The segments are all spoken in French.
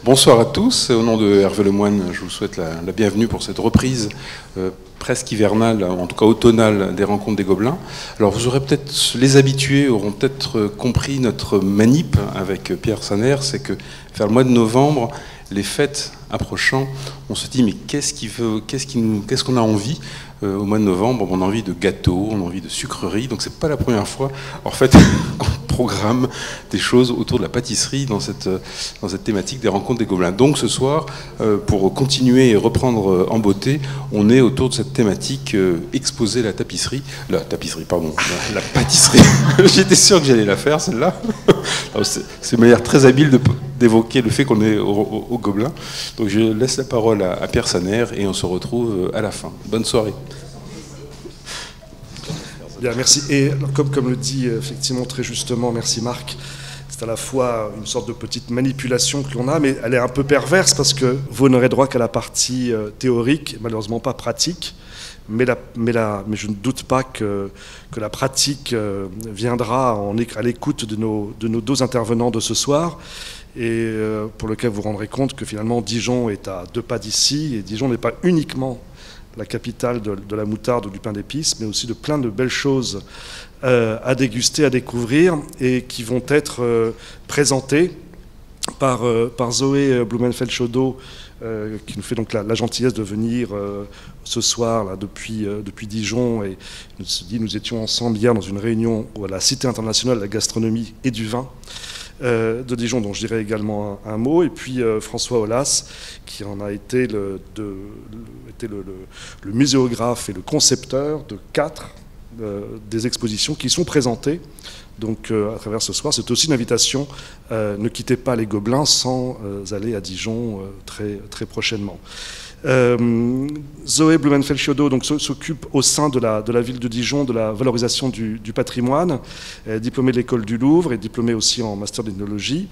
Bonsoir à tous. Au nom de Hervé Lemoine, je vous souhaite la bienvenue pour cette reprise presque hivernale, en tout cas automnale, des Rencontres des Gobelins. Alors vous aurez peut-être, les habitués auront peut-être compris notre manip avec Pierre Saner, c'est que vers le mois de novembre, les fêtes approchant, on se dit mais qu'est-ce qu'on a envie au mois de novembre? On a envie de gâteaux, on a envie de sucreries, donc c'est pas la première fois en fait qu'on programme des choses autour de la pâtisserie dans cette thématique des Rencontres des Gobelins. Donc ce soir, pour continuer et reprendre en beauté, on est autour de cette thématique exposer la pâtisserie, pardon. J'étais sûr que j'allais la faire celle-là. C'est une manière très habile d'évoquer le fait qu'on est au Gobelin. Donc je laisse la parole à Pierre Saner et on se retrouve à la fin. Bonne soirée. Bien, merci. Et comme le dit effectivement très justement, merci Marc, c'est à la fois une sorte de petite manipulation que l'on a, mais elle est un peu perverse parce que vous n'aurez droit qu'à la partie théorique, malheureusement pas pratique, mais je ne doute pas que la pratique viendra à l'écoute de nos deux intervenants de ce soir, et pour lequel vous vous rendrez compte que finalement Dijon est à 2 pas d'ici, et Dijon n'est pas uniquement la capitale de la moutarde ou du pain d'épices, mais aussi de plein de belles choses à déguster, à découvrir, et qui vont être présentées par Zoé Blumenfeld-Chaudot, qui nous fait donc la gentillesse de venir ce soir là, depuis Dijon. Et nous étions ensemble hier dans une réunion à la Cité internationale de la gastronomie et du vin de Dijon, dont je dirais également un mot, et puis François Aulas, qui en a été le muséographe et le concepteur de 4 des expositions qui sont présentées donc à travers ce soir. C'est aussi une invitation, ne quittez pas les Gobelins sans aller à Dijon très, très prochainement. Zoé Blumenfeld-Chaudot s'occupe au sein de la ville de Dijon de la valorisation du patrimoine, diplômée de l'école du Louvre et diplômée aussi en master d'ethnologie.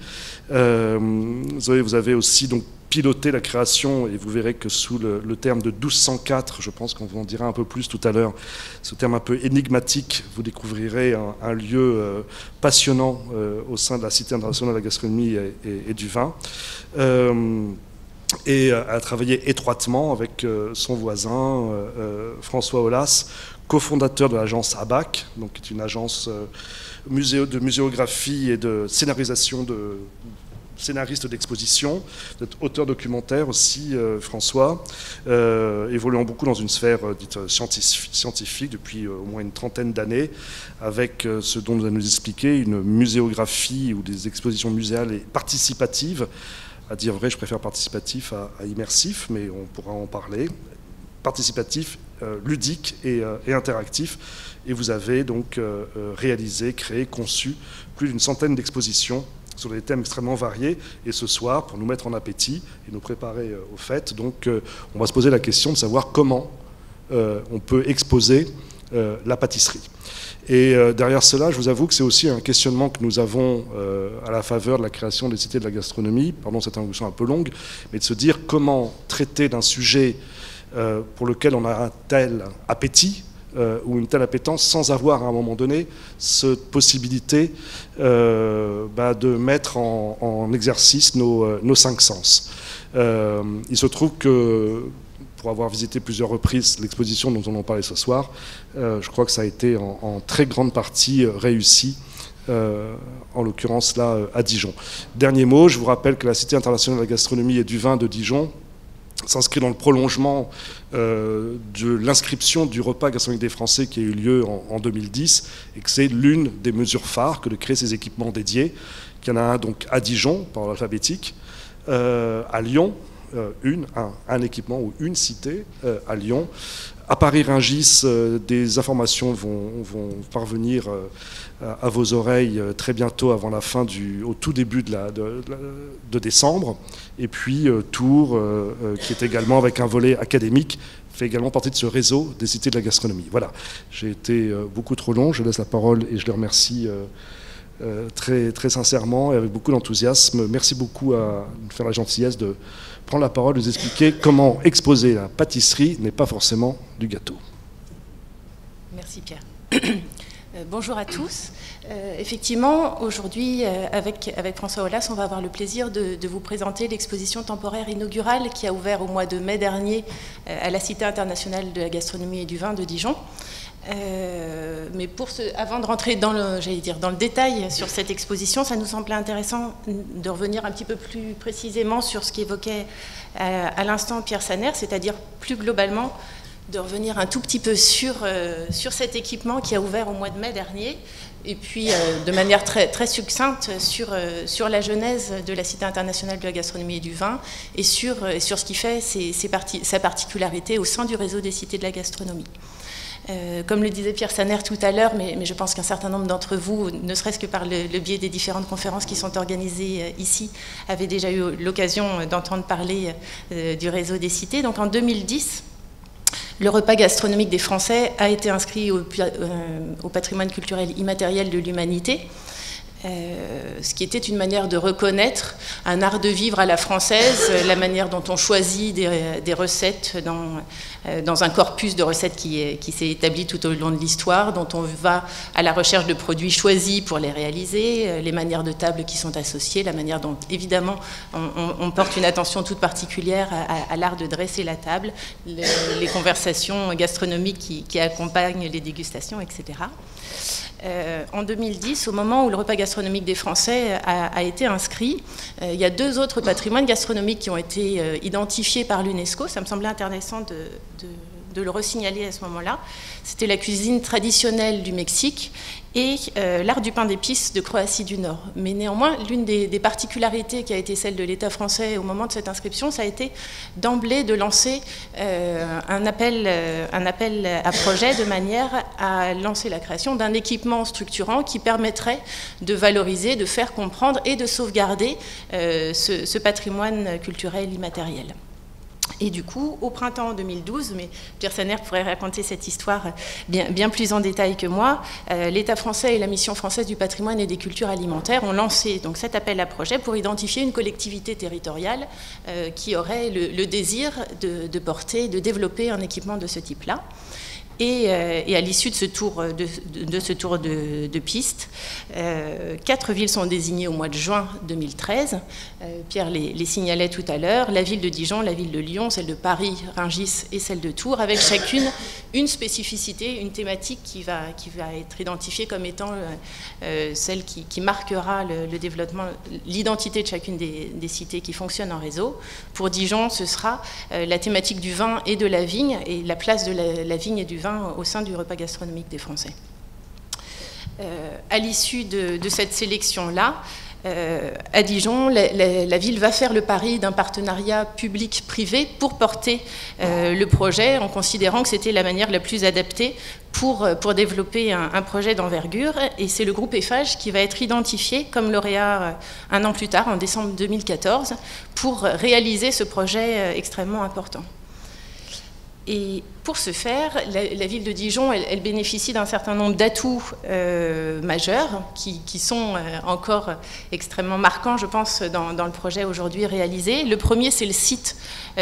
Zoé, vous avez aussi donc piloté la création, et vous verrez que sous le terme de 1204, je pense qu'on vous en dira un peu plus tout à l'heure, ce terme un peu énigmatique, vous découvrirez un lieu passionnant au sein de la Cité internationale de la gastronomie et du vin. Et a travaillé étroitement avec son voisin François Aulas, cofondateur de l'agence ABAC, donc qui est une agence de muséographie et de scénarisation de scénariste d'exposition, auteur documentaire aussi, François, évoluant beaucoup dans une sphère dite scientifique depuis au moins une trentaine d'années, avec ce dont vous allez nous expliquer, une muséographie ou des expositions muséales et participatives. À dire vrai, je préfère participatif à immersif, mais on pourra en parler. Participatif, ludique et interactif. Et vous avez donc réalisé, créé, conçu plus d'une centaine d'expositions sur des thèmes extrêmement variés. Et ce soir, pour nous mettre en appétit et nous préparer aux fêtes, donc on va se poser la question de savoir comment on peut exposer la pâtisserie. Et derrière cela, je vous avoue que c'est aussi un questionnement que nous avons à la faveur de la création des cités de la gastronomie, pardon cette introduction un peu longue, mais de se dire comment traiter d'un sujet pour lequel on a un tel appétit ou une telle appétence sans avoir à un moment donné cette possibilité de mettre en exercice nos 5 sens. Il se trouve que pour avoir visité plusieurs reprises l'exposition dont on en parlait ce soir, je crois que ça a été en très grande partie réussi, en l'occurrence là à Dijon. Dernier mot, je vous rappelle que la Cité internationale de la gastronomie et du vin de Dijon s'inscrit dans le prolongement de l'inscription du repas gastronomique des Français qui a eu lieu en 2010, et que c'est l'une des mesures phares que de créer ces équipements dédiés. Il y en a un donc à Dijon, par l'alphabétique, à Lyon, un équipement ou une cité à Lyon. À Paris-Rungis, des informations vont parvenir à vos oreilles très bientôt, avant la fin au tout début de décembre. Et puis Tours, qui est également avec un volet académique, fait également partie de ce réseau des cités de la gastronomie. Voilà, j'ai été beaucoup trop long, je laisse la parole et je les remercie très, très sincèrement et avec beaucoup d'enthousiasme. Merci beaucoup à nous faire la gentillesse de prendre la parole, de nous expliquer comment exposer la pâtisserie n'est pas forcément du gâteau. Merci Pierre. Bonjour à tous. Effectivement, aujourd'hui, avec François Aulas, on va avoir le plaisir de vous présenter l'exposition temporaire inaugurale qui a ouvert au mois de mai dernier à la Cité internationale de la gastronomie et du vin de Dijon. Mais avant de rentrer dans le détail sur cette exposition, ça nous semblait intéressant de revenir un petit peu plus précisément sur ce qu'évoquait à l'instant Pierre Saner, c'est-à-dire plus globalement de revenir un tout petit peu sur cet équipement qui a ouvert au mois de mai dernier, et puis de manière très, très succincte sur la genèse de la Cité internationale de la gastronomie et du vin, et sur ce qui fait sa particularité au sein du réseau des cités de la gastronomie. Comme le disait Pierre Saner tout à l'heure, mais je pense qu'un certain nombre d'entre vous, ne serait-ce que par le biais des différentes conférences qui sont organisées ici, avaient déjà eu l'occasion d'entendre parler du réseau des cités. Donc en 2010, le repas gastronomique des Français a été inscrit au patrimoine culturel immatériel de l'humanité, ce qui était une manière de reconnaître un art de vivre à la française, la manière dont on choisit des recettes dans un corpus de recettes qui s'est établi tout au long de l'histoire, dont on va à la recherche de produits choisis pour les réaliser, les manières de table qui sont associées, la manière dont, évidemment, on porte une attention toute particulière à l'art de dresser la table, les conversations gastronomiques qui accompagnent les dégustations, etc. En 2010, au moment où le repas gastronomique des Français a été inscrit, il y a deux autres patrimoines gastronomiques qui ont été identifiés par l'UNESCO. Ça me semblait intéressant de le resignaler à ce moment-là. C'était la cuisine traditionnelle du Mexique et l'art du pain d'épices de Croatie du Nord. Mais néanmoins, l'une des particularités qui a été celle de l'État français au moment de cette inscription, ça a été d'emblée de lancer un appel à projet de manière à lancer la création d'un équipement structurant qui permettrait de valoriser, de faire comprendre et de sauvegarder ce patrimoine culturel immatériel. Et du coup, au printemps 2012, mais Pierre Saner pourrait raconter cette histoire bien plus en détail que moi, l'État français et la Mission française du patrimoine et des cultures alimentaires ont lancé donc cet appel à projet pour identifier une collectivité territoriale qui aurait le désir de porter, de développer un équipement de ce type-là. Et à l'issue de ce tour de piste, 4 villes sont désignées au mois de juin 2013. Pierre les signalait tout à l'heure, la ville de Dijon, la ville de Lyon, celle de Paris, Rungis et celle de Tours, avec chacune une spécificité, une thématique qui va être identifiée comme étant celle qui marquera le développement, l'identité de chacune des cités qui fonctionnent en réseau. Pour Dijon, ce sera la thématique du vin et de la vigne, et la place de la vigne et du vin au sein du repas gastronomique des Français. À l'issue de cette sélection-là, à Dijon, la ville va faire le pari d'un partenariat public-privé pour porter le projet, en considérant que c'était la manière la plus adaptée pour développer un projet d'envergure. Et c'est le groupe Eiffage qui va être identifié comme lauréat un an plus tard, en décembre 2014, pour réaliser ce projet extrêmement important. Et pour ce faire, la ville de Dijon, elle bénéficie d'un certain nombre d'atouts majeurs qui sont encore extrêmement marquants, je pense, dans le projet aujourd'hui réalisé. Le premier, c'est le site.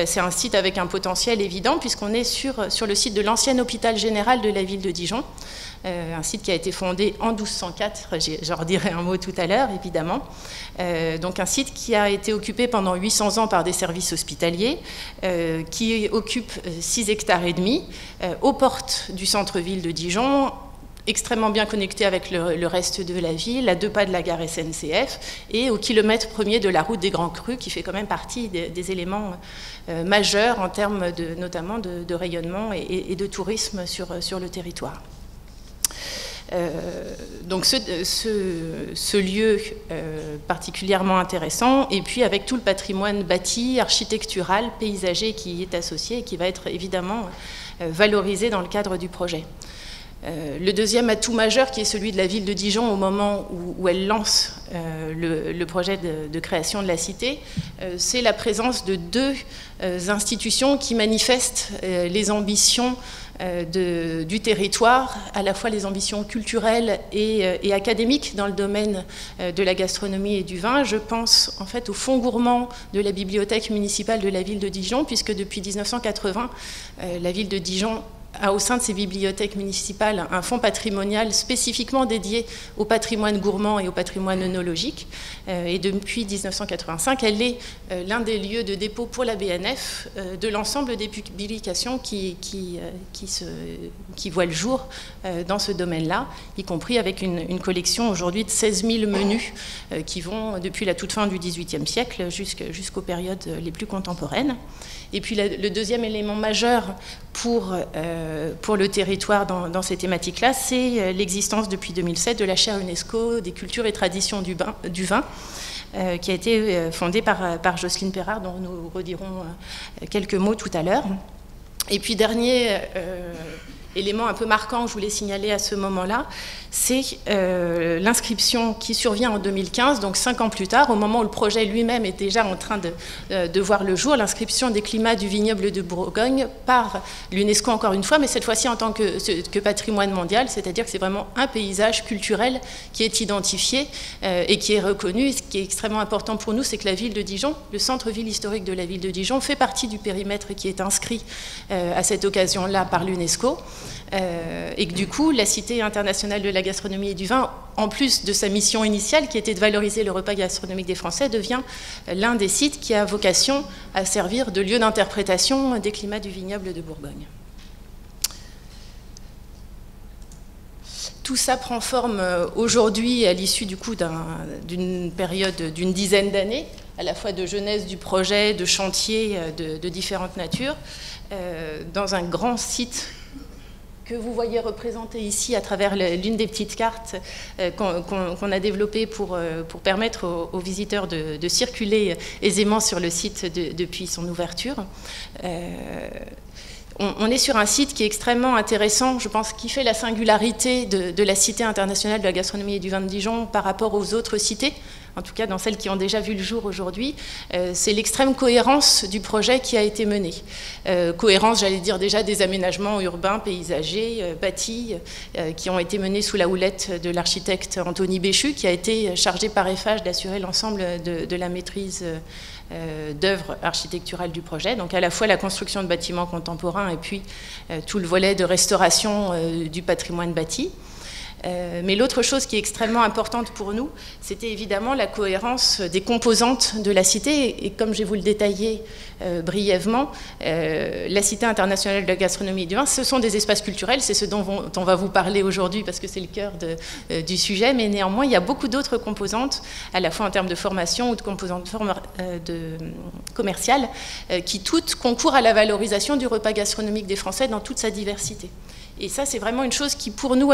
C'est un site avec un potentiel évident, puisqu'on est sur le site de l'ancien hôpital général de la ville de Dijon. Un site qui a été fondé en 1204, j'en redirai un mot tout à l'heure, évidemment. Donc un site qui a été occupé pendant 800 ans par des services hospitaliers, qui occupe 6 hectares et demi, aux portes du centre-ville de Dijon, extrêmement bien connecté avec le reste de la ville, à 2 pas de la gare SNCF, et au kilomètre premier de la route des Grands Crus, qui fait quand même partie des éléments majeurs en termes notamment de rayonnement et de tourisme sur le territoire. Donc ce lieu particulièrement intéressant, et puis avec tout le patrimoine bâti, architectural, paysager qui est associé et qui va être évidemment valorisé dans le cadre du projet. Le deuxième atout majeur, qui est celui de la ville de Dijon au moment où elle lance le projet de création de la cité, c'est la présence de 2 institutions qui manifestent les ambitions du territoire, à la fois les ambitions culturelles et académiques dans le domaine de la gastronomie et du vin. Je pense en fait au fonds gourmand de la bibliothèque municipale de la ville de Dijon, puisque depuis 1980, la ville de Dijon a au sein de ses bibliothèques municipales un fonds patrimonial spécifiquement dédié au patrimoine gourmand et au patrimoine œnologique. Et depuis 1985, elle est l'un des lieux de dépôt pour la BNF de l'ensemble des publications qui voient le jour dans ce domaine-là, y compris avec une collection aujourd'hui de 16 000 menus qui vont depuis la toute fin du XVIIIe siècle jusqu'aux périodes les plus contemporaines. Et puis le deuxième élément majeur pour le territoire dans ces thématiques-là, c'est l'existence depuis 2007 de la chaire UNESCO des cultures et traditions du vin, qui a été fondée par Jocelyne Perrard, dont nous redirons quelques mots tout à l'heure. Et puis dernier élément un peu marquant que je voulais signaler à ce moment-là, c'est l'inscription qui survient en 2015, donc 5 ans plus tard, au moment où le projet lui-même est déjà en train de voir le jour, l'inscription des climats du vignoble de Bourgogne par l'UNESCO encore une fois, mais cette fois-ci en tant que patrimoine mondial, c'est-à-dire que c'est vraiment un paysage culturel qui est identifié et qui est reconnu. Et ce qui est extrêmement important pour nous, c'est que la ville de Dijon, le centre-ville historique de la ville de Dijon, fait partie du périmètre qui est inscrit à cette occasion-là par l'UNESCO. Et que du coup, la Cité internationale de la gastronomie et du vin, en plus de sa mission initiale qui était de valoriser le repas gastronomique des Français, devient l'un des sites qui a vocation à servir de lieu d'interprétation des climats du vignoble de Bourgogne. Tout ça prend forme aujourd'hui à l'issue du coup d'une période d'une dizaine d'années, à la fois de jeunesse du projet, de chantiers de différentes natures, dans un grand site que vous voyez représenté ici à travers l'une des petites cartes qu'on a développées pour permettre aux visiteurs de circuler aisément sur le site depuis son ouverture. On est sur un site qui est extrêmement intéressant, je pense, qui fait la singularité de la Cité internationale de la gastronomie et du vin de Dijon par rapport aux autres cités, en tout cas dans celles qui ont déjà vu le jour aujourd'hui. C'est l'extrême cohérence du projet qui a été mené. Cohérence, j'allais dire déjà, des aménagements urbains, paysagers, bâtis, qui ont été menés sous la houlette de l'architecte Anthony Béchu, qui a été chargé par Eiffage d'assurer l'ensemble de la maîtrise d'œuvres architecturales du projet, donc à la fois la construction de bâtiments contemporains et puis tout le volet de restauration du patrimoine bâti. Mais l'autre chose qui est extrêmement importante pour nous, c'était évidemment la cohérence des composantes de la cité. Et comme je vais vous le détailler brièvement, la Cité internationale de la gastronomie et du vin, ce sont des espaces culturels, c'est ce dont on va vous parler aujourd'hui parce que c'est le cœur du sujet, mais néanmoins, il y a beaucoup d'autres composantes, à la fois en termes de formation ou de composantes commerciales, qui toutes concourent à la valorisation du repas gastronomique des Français dans toute sa diversité. Et ça, c'est vraiment une chose qui, pour nous,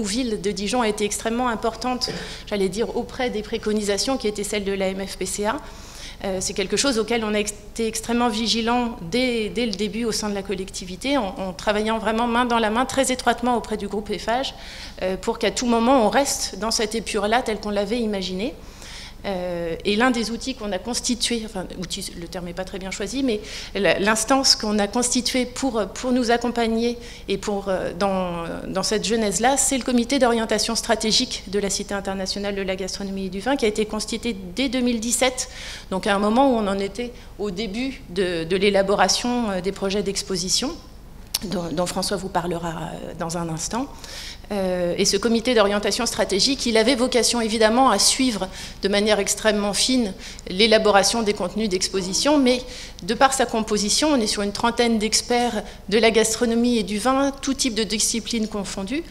ville de Dijon, a été extrêmement importante, j'allais dire, auprès des préconisations qui étaient celles de l'AMF-PCA. C'est quelque chose auquel on a été extrêmement vigilant dès le début au sein de la collectivité, en travaillant vraiment main dans la main, très étroitement auprès du groupe Eiffage, pour qu'à tout moment, on reste dans cette épure-là, tel qu'on l'avait imaginé. Et l'un des outils qu'on a constitué, enfin, outil, le terme n'est pas très bien choisi, mais l'instance qu'on a constituée pour nous accompagner et dans cette genèse-là, c'est le comité d'orientation stratégique de la Cité internationale de la gastronomie et du vin qui a été constitué dès 2017, donc à un moment où on en était au début de l'élaboration des projets d'exposition, dont François vous parlera dans un instant. Et ce comité d'orientation stratégique, il avait vocation évidemment à suivre de manière extrêmement fine l'élaboration des contenus d'exposition, mais de par sa composition, on est sur une trentaine d'experts de la gastronomie et du vin, tout type de disciplines confondues.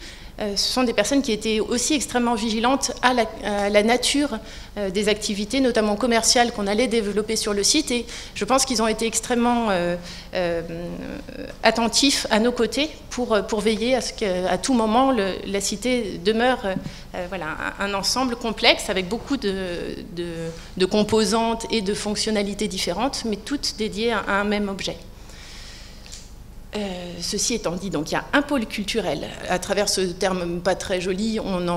Ce sont des personnes qui étaient aussi extrêmement vigilantes à la nature des activités, notamment commerciales, qu'on allait développer sur le site. Et je pense qu'ils ont été extrêmement attentifs à nos côtés pour veiller à ce qu'à tout moment, la cité demeure voilà, un ensemble complexe avec beaucoup de composantes et de fonctionnalités différentes, mais toutes dédiées à un même objet. Ceci étant dit, donc il y a un pôle culturel. À travers ce terme pas très joli, on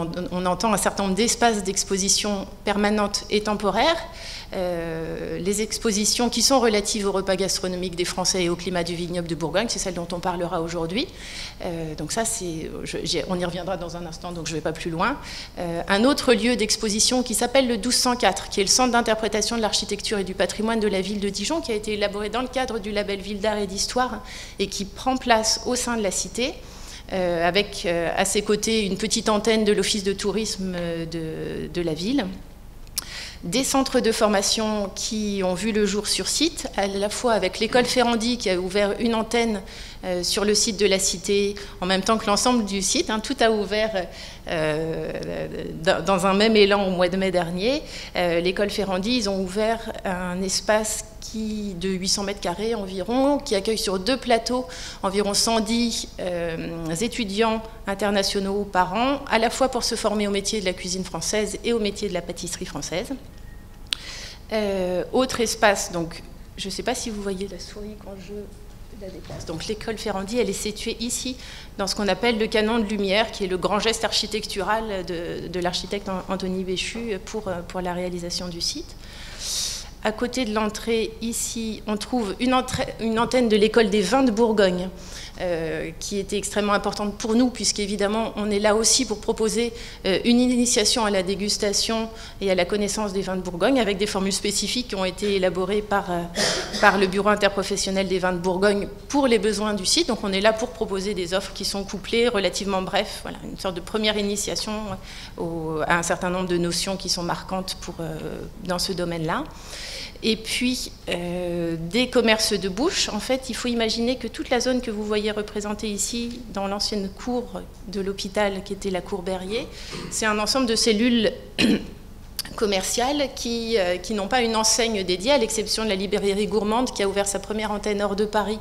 entend un certain nombre d'espaces d'exposition permanentes et temporaires. Les expositions qui sont relatives au repas gastronomique des Français et au climat du vignoble de Bourgogne, c'est celle dont on parlera aujourd'hui. Donc ça, on y reviendra dans un instant, donc je ne vais pas plus loin. Un autre lieu d'exposition qui s'appelle le 1204, qui est le centre d'interprétation de l'architecture et du patrimoine de la ville de Dijon, qui a été élaboré dans le cadre du label Ville d'Art et d'Histoire et qui qui prend place au sein de la cité, avec à ses côtés une petite antenne de l'office de tourisme de la ville. Des centres de formation qui ont vu le jour sur site, à la fois avec l'école Ferrandi qui a ouvert une antenne sur le site de la cité, en même temps que l'ensemble du site. Tout a ouvert dans un même élan au mois de mai dernier. L'école Ferrandi, ils ont ouvert un espace de 800 mètres carrés environ, qui accueille sur 2 plateaux environ 110 étudiants internationaux par an, à la fois pour se former au métier de la cuisine française et au métier de la pâtisserie française. Autre espace, donc je ne sais pas si vous voyez la souris quand je la déplace. Donc l'école Ferrandi, elle est située ici, dans ce qu'on appelle le canon de lumière, qui est le grand geste architectural de l'architecte Anthony Béchu pour la réalisation du site. À côté de l'entrée, ici, on trouve une antenne de l'école des vins de Bourgogne, qui était extrêmement importante pour nous, puisqu'évidemment, on est là aussi pour proposer une initiation à la dégustation et à la connaissance des vins de Bourgogne, avec des formules spécifiques qui ont été élaborées par le Bureau interprofessionnel des vins de Bourgogne pour les besoins du site. Donc on est là pour proposer des offres qui sont couplées, relativement brefs, voilà, une sorte de première initiation à un certain nombre de notions qui sont marquantes dans ce domaine-là. Et puis, des commerces de bouche. En fait, il faut imaginer que toute la zone que vous voyez représentée ici, dans l'ancienne cour de l'hôpital, qui était la cour Berrier, c'est un ensemble de cellules commerciales qui n'ont pas une enseigne dédiée, à l'exception de la librairie gourmande, qui a ouvert sa première antenne hors de Paris,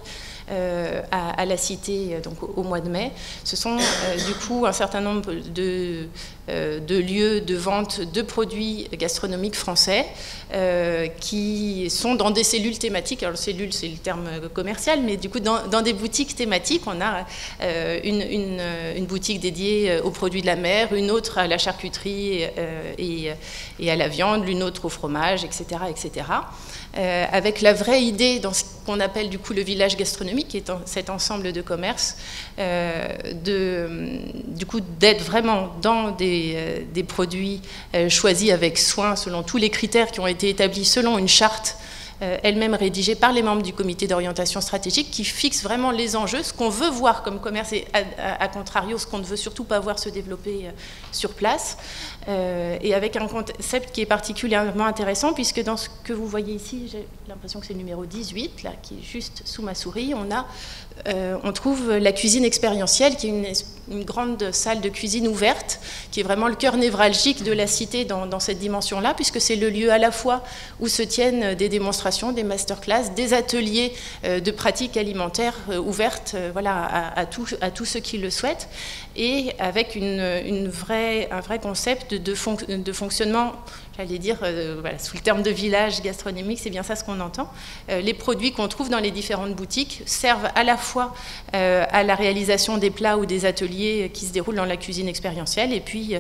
à la Cité donc au mois de mai. Ce sont du coup un certain nombre de lieux de vente de produits gastronomiques français qui sont dans des cellules thématiques. Alors cellule, c'est le terme commercial, mais du coup dans des boutiques thématiques, on a une boutique dédiée aux produits de la mer, une autre à la charcuterie et à la viande, une autre au fromage, etc., etc. Avec la vraie idée dans ce qu'on appelle du coup le village gastronomique, qui est cet ensemble de commerces, du coup d'être vraiment dans des produits choisis avec soin selon tous les critères qui ont été établis selon une charte elle-même rédigée par les membres du comité d'orientation stratégique, qui fixe vraiment les enjeux, ce qu'on veut voir comme commerce et à contrario ce qu'on ne veut surtout pas voir se développer sur place, et avec un concept qui est particulièrement intéressant, puisque dans ce que vous voyez ici, j'ai l'impression que c'est le numéro 18, là, qui est juste sous ma souris, on trouve la cuisine expérientielle, qui est une grande salle de cuisine ouverte, qui est vraiment le cœur névralgique de la cité dans cette dimension-là, puisque c'est le lieu à la fois où se tiennent des démonstrations, des masterclass, des ateliers de pratiques alimentaires ouvertes voilà, à tous ceux qui le souhaitent, et avec un vrai concept de fonctionnement, j'allais dire, voilà, sous le terme de village gastronomique, c'est bien ça ce qu'on entend. Les produits qu'on trouve dans les différentes boutiques servent à la fois à la réalisation des plats ou des ateliers qui se déroulent dans la cuisine expérientielle, et puis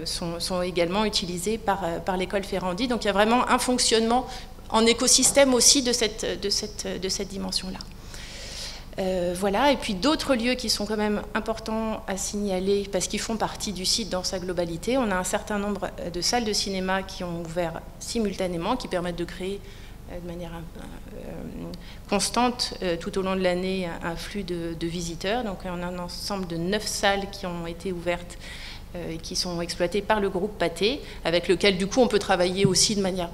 sont également utilisés par l'école Ferrandi. Donc il y a vraiment un fonctionnement en écosystème aussi de cette dimension-là. Voilà, et puis d'autres lieux qui sont quand même importants à signaler parce qu'ils font partie du site dans sa globalité. On a un certain nombre de salles de cinéma qui ont ouvert simultanément, qui permettent de créer de manière constante tout au long de l'année un flux de visiteurs. Donc on a un ensemble de 9 salles qui ont été ouvertes qui sont exploitées par le groupe Pathé, avec lequel du coup on peut travailler aussi de manière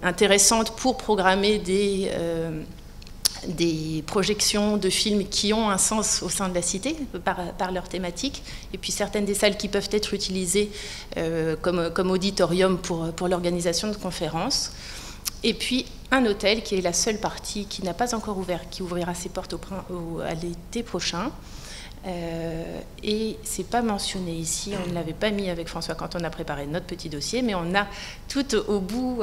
intéressante pour programmer des projections de films qui ont un sens au sein de la cité par leur thématique, et puis certaines des salles qui peuvent être utilisées comme auditorium pour l'organisation de conférences. Et puis un hôtel qui est la seule partie qui n'a pas encore ouvert, qui ouvrira ses portes à l'été prochain. Et c'est pas mentionné ici, on ne l'avait pas mis avec François quand on a préparé notre petit dossier, mais on a tout au bout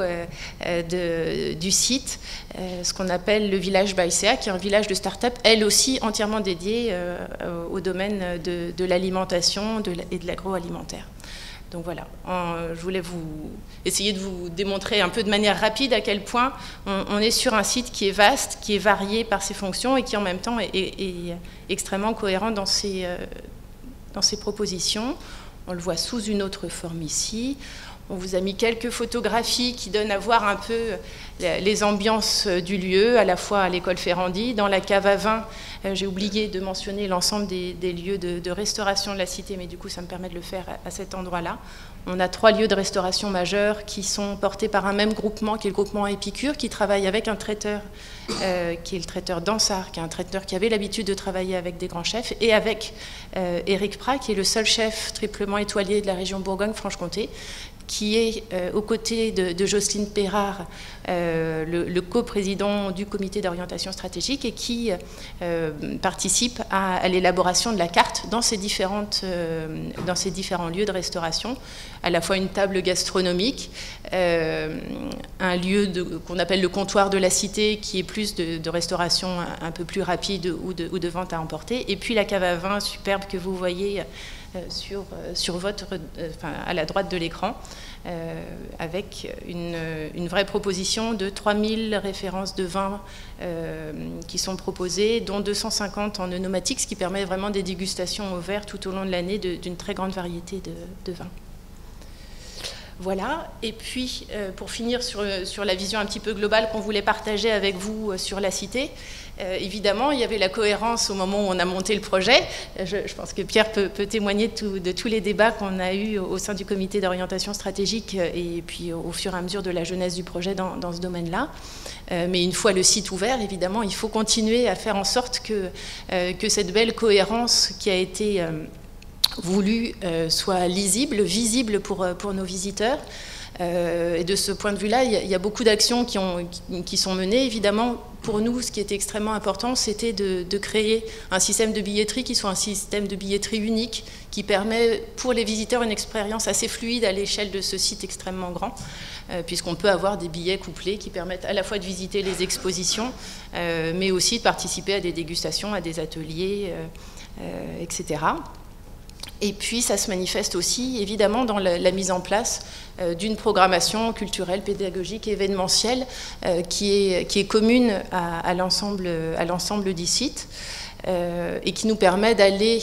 du site ce qu'on appelle le village Baïséa, qui est un village de start-up, elle aussi entièrement dédié au domaine de l'alimentation et de l'agroalimentaire. Donc voilà, je voulais essayer de vous démontrer un peu de manière rapide à quel point on est sur un site qui est vaste, qui est varié par ses fonctions et qui en même temps est extrêmement cohérent dans ses propositions. On le voit sous une autre forme ici. On vous a mis quelques photographies qui donnent à voir un peu les ambiances du lieu, à la fois à l'école Ferrandi, dans la cave à vin. J'ai oublié de mentionner l'ensemble des lieux de restauration de la cité, mais du coup ça me permet de le faire à cet endroit-là. On a 3 lieux de restauration majeurs qui sont portés par un même groupement, qui est le groupement Épicure, qui travaille avec un traiteur, qui est le traiteur Dansard, qui est un traiteur qui avait l'habitude de travailler avec des grands chefs, et avec Éric Prat, qui est le seul chef triplement étoilé de la région Bourgogne-Franche-Comté, qui est aux côtés de Jocelyne Pérard, le coprésident du comité d'orientation stratégique, et qui participe à l'élaboration de la carte dans ces différents lieux de restauration, à la fois une table gastronomique, un lieu qu'on appelle le comptoir de la cité, qui est plus de restauration un peu plus rapide ou de vente à emporter, et puis la cave à vin superbe que vous voyez à la droite de l'écran, avec une vraie proposition de 3000 références de vins qui sont proposées, dont 250 en œnomatique, ce qui permet vraiment des dégustations au verre tout au long de l'année d'une très grande variété de vins. Voilà, et puis pour finir sur la vision un petit peu globale qu'on voulait partager avec vous sur la cité, évidemment il y avait la cohérence au moment où on a monté le projet. Je pense que Pierre peut témoigner de tous les débats qu'on a eus au sein du comité d'orientation stratégique et puis au fur et à mesure de la jeunesse du projet dans ce domaine-là. Mais une fois le site ouvert, évidemment, il faut continuer à faire en sorte que cette belle cohérence qui a été voulu soit lisible, visible pour nos visiteurs. Et de ce point de vue-là, il y a beaucoup d'actions qui sont menées. Évidemment, pour nous, ce qui était extrêmement important, c'était de créer un système de billetterie qui soit un système de billetterie unique, qui permet pour les visiteurs une expérience assez fluide à l'échelle de ce site extrêmement grand, puisqu'on peut avoir des billets couplés qui permettent à la fois de visiter les expositions, mais aussi de participer à des dégustations, à des ateliers, etc. Et puis ça se manifeste aussi évidemment dans la mise en place d'une programmation culturelle, pédagogique et événementielle qui est commune à l'ensemble du site et qui nous permet d'aller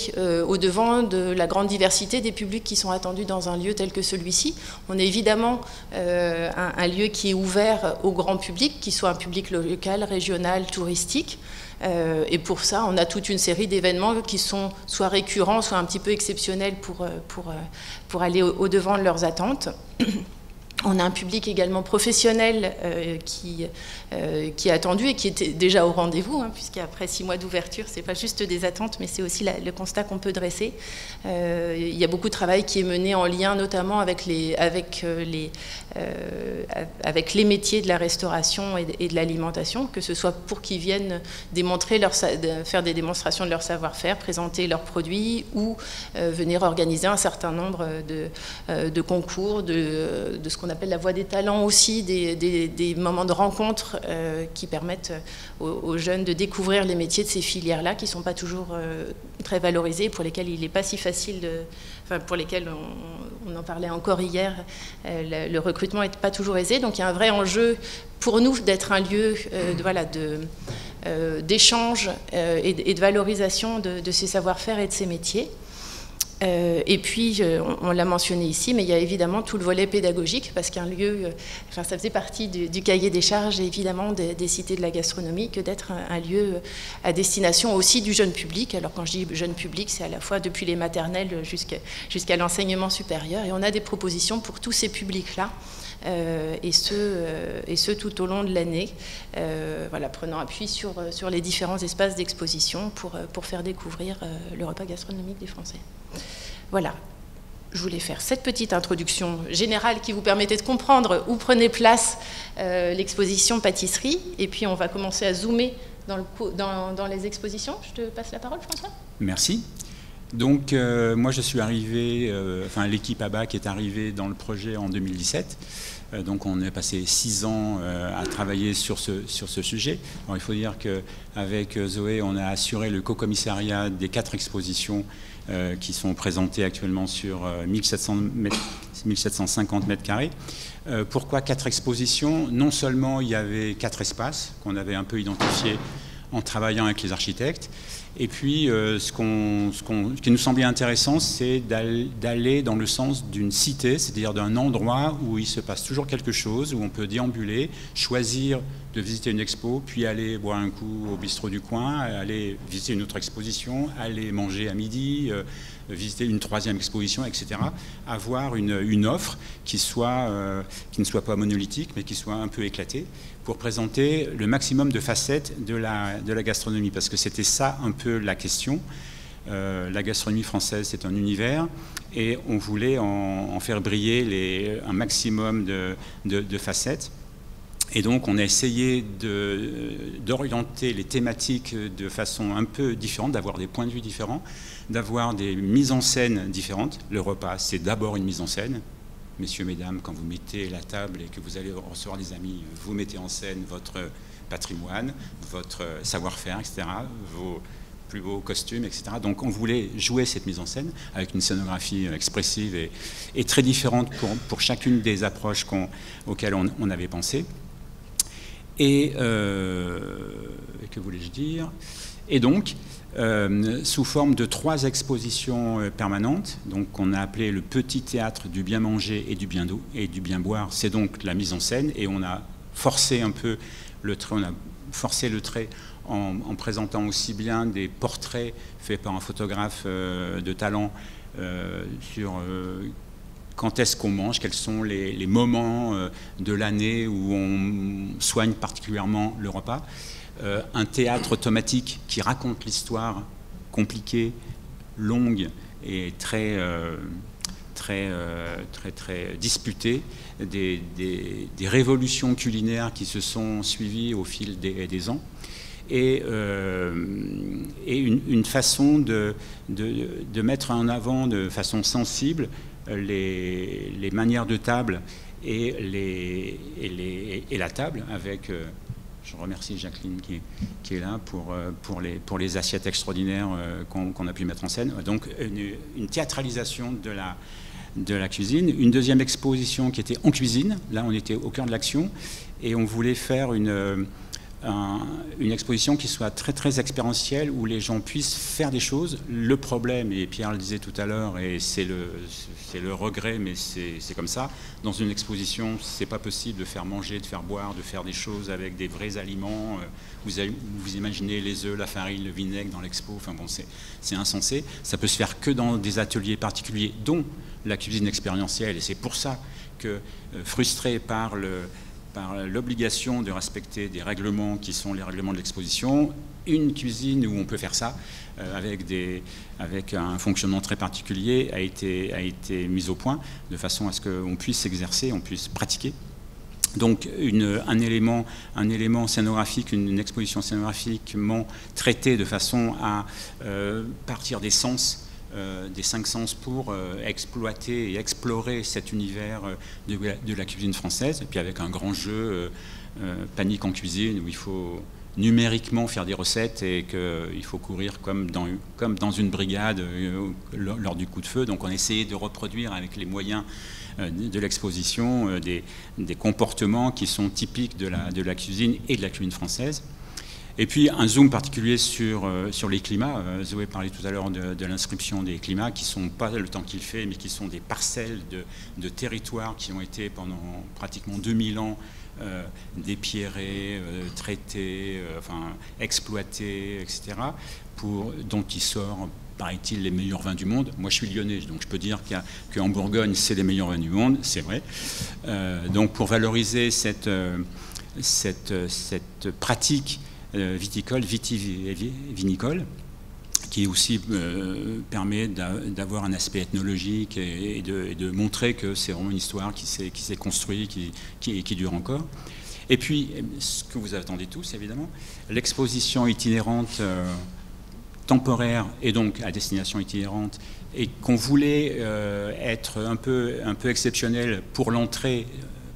au-devant de la grande diversité des publics qui sont attendus dans un lieu tel que celui-ci. On est évidemment un lieu qui est ouvert au grand public, qui soit un public local, régional, touristique. Et pour ça, on a toute une série d'événements qui sont soit récurrents, soit un petit peu exceptionnels pour aller au-devant de leurs attentes. On a un public également professionnel qui est attendu et qui était déjà au rendez-vous, hein, puisqu'après 6 mois d'ouverture, ce n'est pas juste des attentes, mais c'est aussi le constat qu'on peut dresser. Il y a beaucoup de travail qui est mené en lien notamment avec les métiers de la restauration et de l'alimentation, que ce soit pour qu'ils viennent faire des démonstrations de leur savoir-faire, présenter leurs produits ou venir organiser un certain nombre de concours, de ce qu'on appelle la voie des talents aussi, des moments de rencontre qui permettent aux jeunes de découvrir les métiers de ces filières-là qui ne sont pas toujours très valorisés, pour lesquels il n'est pas si facile pour lesquels on en parlait encore hier, le recrutement n'est pas toujours aisé. Donc il y a un vrai enjeu pour nous d'être un lieu d'échange et de valorisation de ces savoir-faire et de ces métiers. Et puis, on l'a mentionné ici, mais il y a évidemment tout le volet pédagogique, parce qu'un lieu, ça faisait partie du cahier des charges, évidemment, des cités de la gastronomie, que d'être un lieu à destination aussi du jeune public. Alors, quand je dis jeune public, c'est à la fois depuis les maternelles jusqu'à l'enseignement supérieur. Et on a des propositions pour tous ces publics-là. Et ce tout au long de l'année, prenant appui sur les différents espaces d'exposition pour faire découvrir le repas gastronomique des Français. Voilà, je voulais faire cette petite introduction générale qui vous permettait de comprendre où prenait place l'exposition pâtisserie, et puis on va commencer à zoomer dans les expositions. Je te passe la parole, François. Merci. Donc, moi, je suis arrivé, l'équipe ABAC est arrivée dans le projet en 2017. Donc, on a passé 6 ans à travailler sur ce sujet. Alors, il faut dire qu'avec Zoé, on a assuré le co-commissariat des 4 expositions qui sont présentées actuellement sur 1750 mètres carrés. Pourquoi 4 expositions? Non seulement il y avait 4 espaces qu'on avait un peu identifiés en travaillant avec les architectes, Et puis, ce qui nous semblait intéressant, c'est d'aller dans le sens d'une cité, c'est-à-dire d'un endroit où il se passe toujours quelque chose, où on peut déambuler, choisir de visiter une expo, puis aller boire un coup au bistrot du coin, aller visiter une autre exposition, aller manger à midi, visiter une troisième exposition, etc. Avoir une offre qui ne soit pas monolithique, mais qui soit un peu éclatée, pour présenter le maximum de facettes de la gastronomie, parce que c'était ça un peu la question. La gastronomie française, c'est un univers, et on voulait en faire briller un maximum de facettes. Et donc on a essayé d'orienter les thématiques de façon un peu différente, d'avoir des points de vue différents, d'avoir des mises en scène différentes. Le repas, c'est d'abord une mise en scène. Messieurs, mesdames, quand vous mettez la table et que vous allez recevoir des amis, vous mettez en scène votre patrimoine, votre savoir-faire, etc., vos plus beaux costumes, etc. Donc on voulait jouer cette mise en scène avec une scénographie expressive et très différente pour chacune des approches auxquelles on avait pensé. Et que voulais-je dire? Et donc, sous forme de 3 expositions permanentes, donc qu'on a appelé le petit théâtre du bien manger et du bien boire, c'est donc la mise en scène, et on a forcé un peu le trait, en présentant aussi bien des portraits faits par un photographe de talent sur quand est-ce qu'on mange, quels sont les moments de l'année où on soigne particulièrement le repas. Un théâtre automatique qui raconte l'histoire compliquée, longue et très disputée des révolutions culinaires qui se sont suivies au fil des ans. Et une façon de mettre en avant de façon sensible les manières de table et la table avec... je remercie Jacqueline qui est là pour les assiettes extraordinaires qu'on a pu mettre en scène. Donc une théâtralisation de la cuisine. Une deuxième exposition qui était en cuisine. Là, on était au cœur de l'action et on voulait faire une exposition qui soit très très expérientielle, où les gens puissent faire des choses. Le problème, et Pierre le disait tout à l'heure, et c'est le regret, mais c'est comme ça, dans une exposition, c'est pas possible de faire manger, de faire boire, de faire des choses avec des vrais aliments. Vous imaginez les œufs, la farine, le vinaigre dans l'expo, enfin bon, c'est insensé. Ça peut se faire que dans des ateliers particuliers, dont la cuisine expérientielle, et c'est pour ça que, frustré par l'obligation de respecter des règlements qui sont les règlements de l'exposition, une cuisine où on peut faire ça, avec un fonctionnement très particulier, a été mise au point, de façon à ce qu'on puisse s'exercer, on puisse pratiquer. Donc un élément scénographique, une exposition scénographiquement traitée de façon à partir des sens, des 5 sens pour exploiter et explorer cet univers de la cuisine française, et puis avec un grand jeu panique en cuisine où il faut numériquement faire des recettes et qu'il faut courir comme dans une brigade lors du coup de feu. Donc on essayait de reproduire avec les moyens de l'exposition des comportements qui sont typiques de la cuisine et de la cuisine française. Et puis un zoom particulier sur les climats. Zoé parlait tout à l'heure de l'inscription des climats, qui ne sont pas le temps qu'il fait, mais qui sont des parcelles de territoires qui ont été pendant pratiquement 2000 ans dépierrés, traités, exploités, etc., dont il sort, paraît-il, les meilleurs vins du monde. Moi je suis lyonnais, donc je peux dire qu'en Bourgogne c'est les meilleurs vins du monde, c'est vrai. Donc pour valoriser cette pratique viticole, vitivinicole, qui aussi permet d'avoir un aspect ethnologique et de montrer que c'est vraiment une histoire qui s'est construite, qui dure encore. Et puis, ce que vous attendez tous, évidemment, l'exposition itinérante temporaire et donc à destination itinérante, et qu'on voulait être un peu exceptionnel pour l'entrée,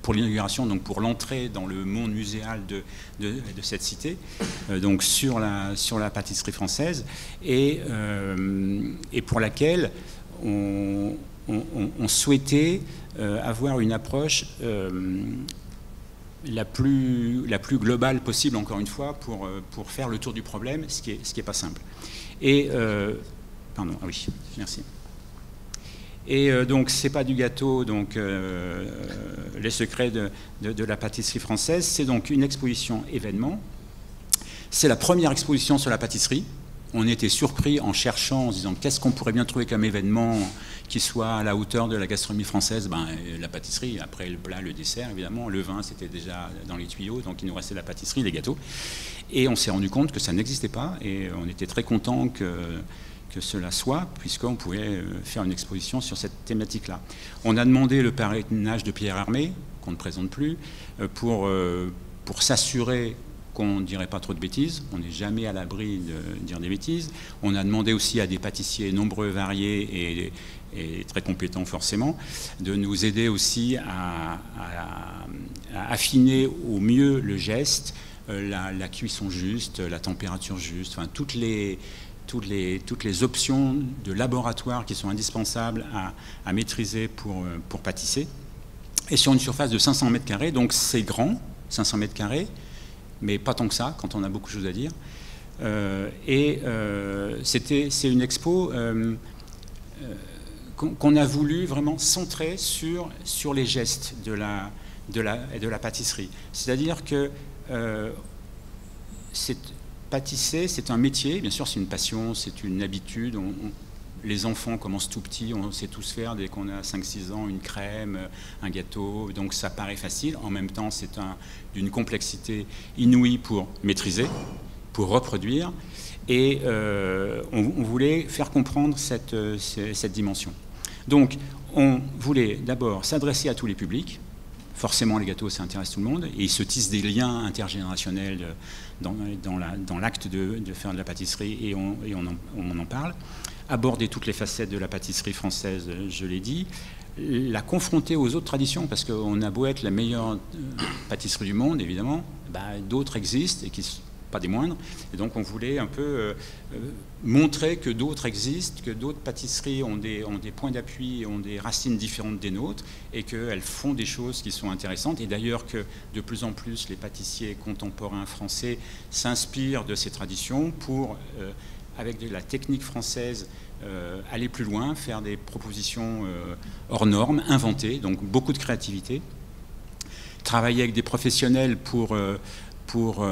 pour l'inauguration, donc pour l'entrée dans le monde muséal de cette cité, donc sur la pâtisserie française, et pour laquelle on souhaitait avoir une approche la plus globale possible, encore une fois, pour faire le tour du problème, ce qui est pas simple. Et, pardon, ah oui, merci. Et donc, c'est pas du gâteau, donc les secrets de la pâtisserie française, c'est donc une exposition événement. C'est la première exposition sur la pâtisserie. On était surpris en cherchant, en se disant qu'est-ce qu'on pourrait bien trouver comme événement qui soit à la hauteur de la gastronomie française. Ben, la pâtisserie, après le plat, le dessert, évidemment. Le vin, c'était déjà dans les tuyaux, donc il nous restait la pâtisserie, les gâteaux. Et on s'est rendu compte que ça n'existait pas, et on était très contents que cela soit, puisqu'on pouvait faire une exposition sur cette thématique-là. On a demandé le parrainage de Pierre Hermé, qu'on ne présente plus, pour s'assurer qu'on ne dirait pas trop de bêtises. On n'est jamais à l'abri de dire des bêtises. On a demandé aussi à des pâtissiers nombreux, variés et très compétents forcément, de nous aider aussi à affiner au mieux le geste, la cuisson juste, la température juste, enfin toutes les options de laboratoire qui sont indispensables à maîtriser pour pâtisser. Et sur une surface de 500 mètres carrés, donc c'est grand, 500 mètres carrés, mais pas tant que ça, quand on a beaucoup de choses à dire. C'est une expo qu'on a voulu vraiment centrer sur les gestes de la pâtisserie. C'est-à-dire que pâtisser, c'est un métier, bien sûr c'est une passion, c'est une habitude. Les enfants commencent tout petits, on sait tous faire dès qu'on a 5-6 ans, une crème, un gâteau, donc ça paraît facile. En même temps, c'est d'une complexité inouïe pour maîtriser, pour reproduire, et on voulait faire comprendre cette dimension. Donc, on voulait d'abord s'adresser à tous les publics. Forcément, les gâteaux, ça intéresse tout le monde, et ils se tissent des liens intergénérationnels dans l'acte de faire de la pâtisserie, et on en parle. Aborder toutes les facettes de la pâtisserie française, je l'ai dit, la confronter aux autres traditions, parce qu'on a beau être la meilleure pâtisserie du monde, évidemment, d'autres existent, et qui ne sont pas des moindres, et donc on voulait un peu montrer que d'autres existent, que d'autres pâtisseries ont des points d'appui, ont des racines différentes des nôtres, et qu'elles font des choses qui sont intéressantes, et d'ailleurs que de plus en plus les pâtissiers contemporains français s'inspirent de ces traditions pour avec de la technique française, aller plus loin, faire des propositions hors normes, inventer, donc beaucoup de créativité. Travailler avec des professionnels pour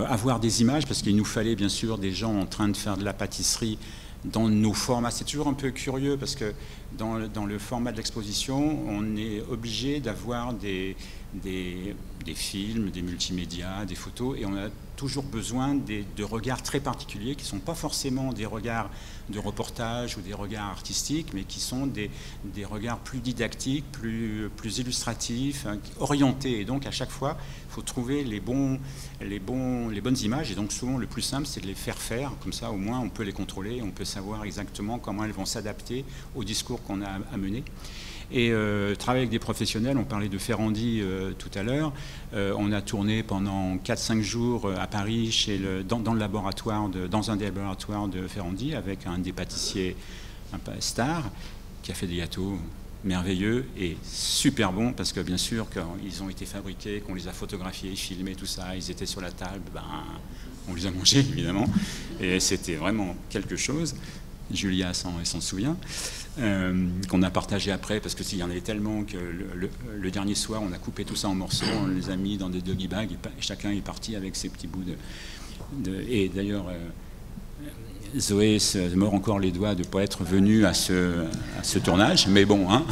avoir des images, parce qu'il nous fallait bien sûr des gens en train de faire de la pâtisserie dans nos formats. C'est toujours un peu curieux, parce que dans le format de l'exposition, on est obligé d'avoir des films, des multimédias, des photos, et on a toujours besoin de regards très particuliers qui ne sont pas forcément des regards de reportage ou des regards artistiques, mais qui sont des regards plus didactiques, plus illustratifs, orientés. Et donc à chaque fois, il faut trouver les bonnes images. Et donc souvent le plus simple, c'est de les faire, comme ça au moins on peut les contrôler, on peut savoir exactement comment elles vont s'adapter au discours qu'on a à mener. Et travailler avec des professionnels, on parlait de Ferrandi tout à l'heure, on a tourné pendant 4-5 jours à Paris dans le laboratoire dans un des laboratoires de Ferrandi avec un des pâtissiers star qui a fait des gâteaux merveilleux et super bons, parce que bien sûr quand ils ont été fabriqués, qu'on les a photographiés, filmés, tout ça, ils étaient sur la table, on les a mangés évidemment, et c'était vraiment quelque chose. Julia s'en souvient, qu'on a partagé après, parce qu'il y en avait tellement que le dernier soir, on a coupé tout ça en morceaux, on les a mis dans des doggy bags, et chacun est parti avec ses petits bouts et d'ailleurs, Zoé se mord encore les doigts de ne pas être venue à ce tournage, mais bon, hein.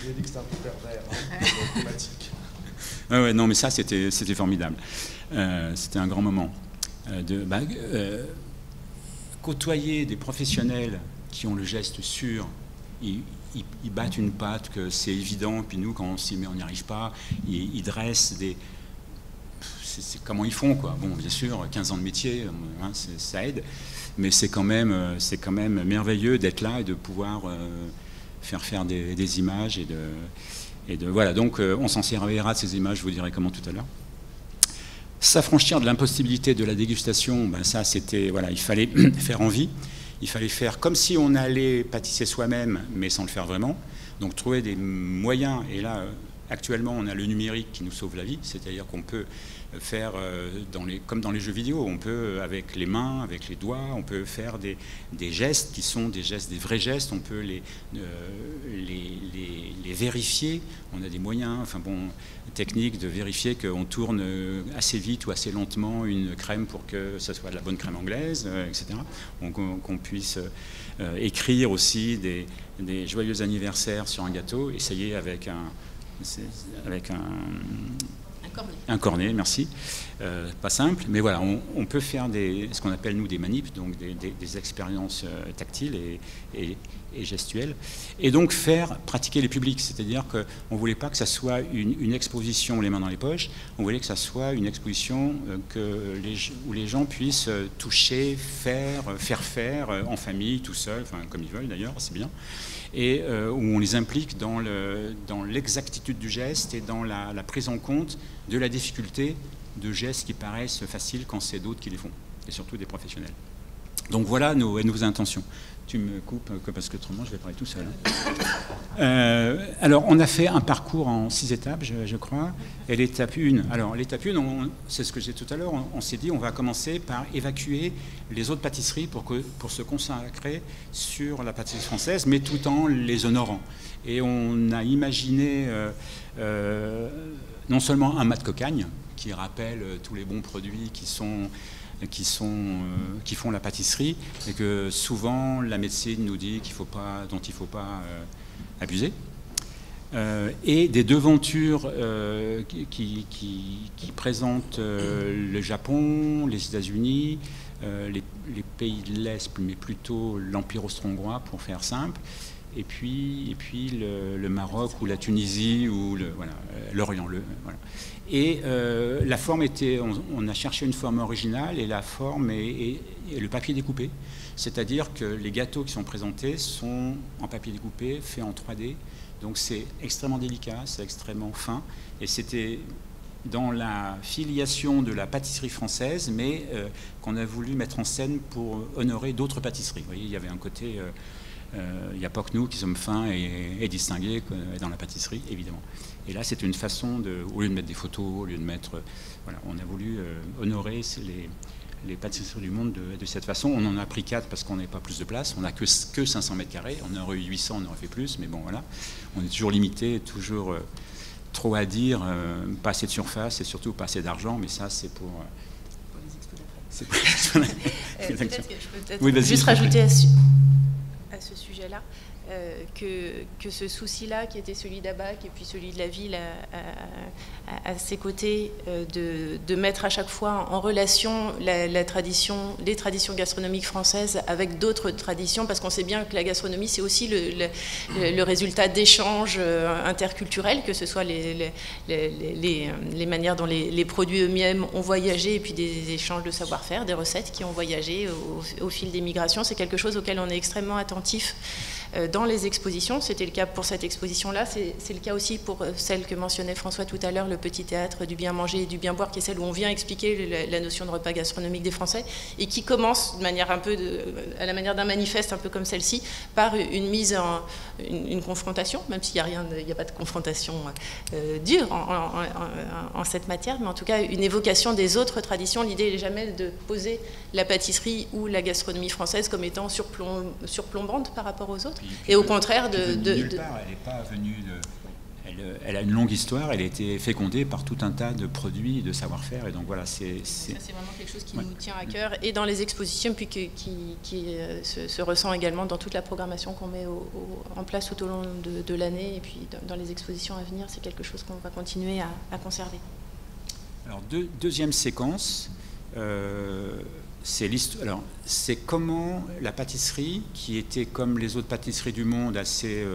J'ai dit que c'était un peu pervers, thématique. Ouais, non, mais ça, c'était formidable. C'était un grand moment. Côtoyer des professionnels qui ont le geste sûr, ils battent une pâte que c'est évident, puis nous quand on s'y met on n'y arrive pas, ils dressent c'est comment ils font quoi. Bon, bien sûr 15 ans de métier, hein, ça aide, mais c'est quand même merveilleux d'être là et de pouvoir faire des images et de voilà, donc on s'en servira de ces images, je vous dirai comment tout à l'heure. S'affranchir de l'impossibilité de la dégustation, ça c'était, voilà, il fallait faire envie, il fallait faire comme si on allait pâtisser soi-même, mais sans le faire vraiment. Donc trouver des moyens, et là actuellement, on a le numérique qui nous sauve la vie, c'est-à-dire qu'on peut faire, comme dans les jeux vidéo, on peut, avec les mains, avec les doigts, on peut faire des gestes qui sont des gestes, des vrais gestes, on peut les vérifier, on a des moyens, enfin bon, techniques de vérifier qu'on tourne assez vite ou assez lentement une crème pour que ça soit de la bonne crème anglaise, etc. Donc qu'on puisse écrire aussi des joyeux anniversaires sur un gâteau, essayer avec un cornet, merci. Pas simple, mais voilà, on peut faire ce qu'on appelle nous des manips, donc des expériences tactiles et gestuelles, et donc pratiquer les publics, c'est-à-dire qu'on ne voulait pas que ça soit une exposition les mains dans les poches, on voulait que ça soit une exposition où les gens puissent toucher, faire en famille, tout seul, enfin comme ils veulent d'ailleurs, c'est bien, et où on les implique dans l'exactitude du geste et dans la prise en compte de la difficulté de gestes qui paraissent faciles quand c'est d'autres qui les font, et surtout des professionnels. Donc voilà nos intentions. Tu me coupes parce que autrement je vais parler tout seul. Alors on a fait un parcours en 6 étapes, je crois. Et l'étape 1, alors l'étape 1, c'est ce que j'ai dit tout à l'heure, on s'est dit on va commencer par évacuer les autres pâtisseries pour se consacrer sur la pâtisserie française, mais tout en les honorant. Et on a imaginé non seulement un mat de cocagne, qui rappelle tous les bons produits qui font la pâtisserie, et que souvent la médecine nous dit dont il ne faut pas abuser, et des devantures qui présentent le Japon, les États-Unis, les pays de l'Est, mais plutôt l'Empire austro-hongrois pour faire simple, et puis le Maroc ou la Tunisie ou l'Orient. Voilà. Et la forme on a cherché une forme originale, et la forme est le papier découpé, c'est-à-dire que les gâteaux qui sont présentés sont en papier découpé, fait en 3D, donc c'est extrêmement délicat, c'est extrêmement fin, et c'était dans la filiation de la pâtisserie française, mais qu'on a voulu mettre en scène pour honorer d'autres pâtisseries. Vous voyez, il y avait un côté... il n'y a pas que nous qui sommes fins et distingués dans la pâtisserie, évidemment. Et là, c'est une façon au lieu de mettre des photos, au lieu de mettre... voilà, on a voulu honorer les pâtisseries du monde de cette façon. On en a pris 4 parce qu'on n'avait pas plus de place. On n'a que 500 mètres carrés. On aurait eu 800, on aurait fait plus. Mais bon, voilà. On est toujours limité, toujours trop à dire, pas assez de surface et surtout pas assez d'argent. Mais ça, c'est pour les expos d'après. Peut-être que je peux juste rajouter à ce sujet-là, que ce souci-là, qui était celui d'Abac et puis celui de la ville à ses côtés, de mettre à chaque fois en relation les traditions gastronomiques françaises avec d'autres traditions, parce qu'on sait bien que la gastronomie, c'est aussi le résultat d'échanges interculturels, que ce soit les manières dont les produits eux-mêmes ont voyagé, et puis des échanges de savoir-faire, des recettes qui ont voyagé au fil des migrations. C'est quelque chose auquel on est extrêmement attentif dans les expositions. C'était le cas pour cette exposition-là, c'est le cas aussi pour celle que mentionnait François tout à l'heure, le petit théâtre du bien manger et du bien boire, qui est celle où on vient expliquer la notion de repas gastronomique des Français, et qui commence de manière à la manière d'un manifeste, un peu comme celle-ci, par une confrontation, même s'il n'y a pas de confrontation dure en cette matière, mais en tout cas une évocation des autres traditions. L'idée n'est jamais de poser la pâtisserie ou la gastronomie française comme étant surplombante par rapport aux autres. Et au contraire, nulle part, elle n'est pas venue elle a une longue histoire, elle a été fécondée par tout un tas de produits et de savoir-faire, et donc voilà, c'est vraiment quelque chose qui nous tient à cœur, et dans les expositions, puis qui se ressent également dans toute la programmation qu'on met en place tout au long de l'année, et puis dans les expositions à venir, c'est quelque chose qu'on va continuer à conserver. Alors, deuxième séquence, c'est comment la pâtisserie, qui était comme les autres pâtisseries du monde assez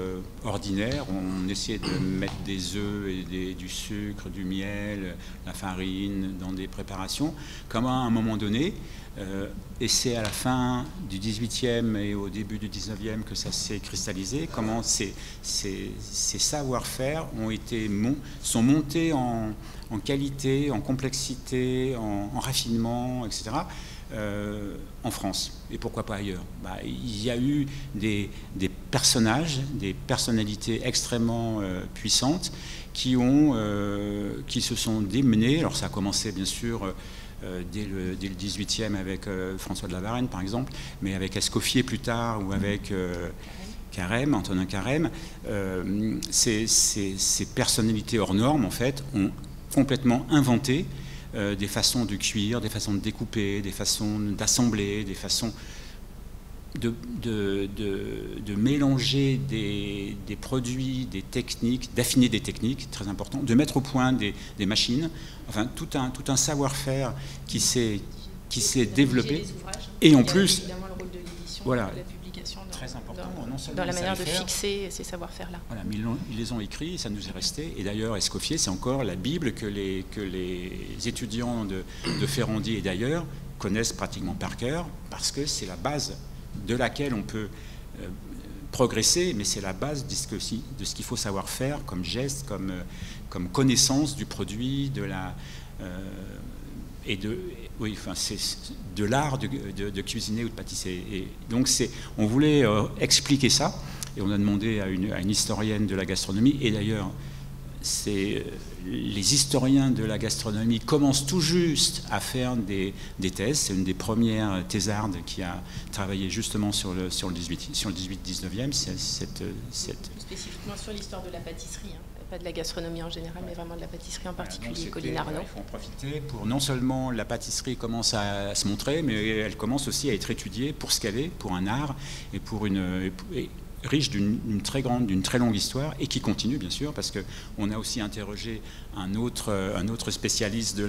ordinaire, on essayait de mettre des œufs et du sucre, du miel, la farine dans des préparations, comment à un moment donné Et c'est à la fin du XVIIIe et au début du XIXe que ça s'est cristallisé, comment ces savoir-faire sont montés en qualité, en complexité, en raffinement, etc., en France, et pourquoi pas ailleurs. Il y a eu des personnages, des personnalités extrêmement puissantes qui se sont démenés. Alors ça a commencé bien sûr dès le XVIIIe avec François de La Varenne par exemple, mais avec Escoffier plus tard ou avec Carême, Antonin Carême. Ces personnalités hors normes en fait ont complètement inventé des façons de cuire, des façons de découper, des façons d'assembler, des façons de mélanger des produits, des techniques, d'affiner des techniques, très important, de mettre au point des machines, enfin tout un savoir-faire qui s'est développé. Et en plus, évidemment le rôle de l'édition, voilà, de la publication très important, non seulement dans la manière de fixer ces savoir-faire-là. Voilà, mais ils les ont écrits, ça nous est resté. Et d'ailleurs, Escoffier, c'est encore la Bible que les étudiants de Ferrandi et d'ailleurs connaissent pratiquement par cœur, parce que c'est la base de laquelle on peut progresser, mais c'est la base de ce qu'il faut savoir faire comme geste, comme connaissance du produit, c'est de l'art de cuisiner ou de pâtisser. Et donc on voulait expliquer ça, et on a demandé à une historienne de la gastronomie, et d'ailleurs les historiens de la gastronomie commencent tout juste à faire des thèses. C'est une des premières thésardes qui a travaillé justement sur le 18-19e. Spécifiquement sur l'histoire de la pâtisserie, hein. Pas de la gastronomie en général, mais vraiment de la pâtisserie en particulier, Colline Arnaud. Il faut en profiter pour non seulement la pâtisserie commence à se montrer, mais elle commence aussi à être étudiée pour ce qu'elle est, pour un art et pour riche d'une très longue histoire, et qui continue bien sûr, parce qu'on a aussi interrogé un autre spécialiste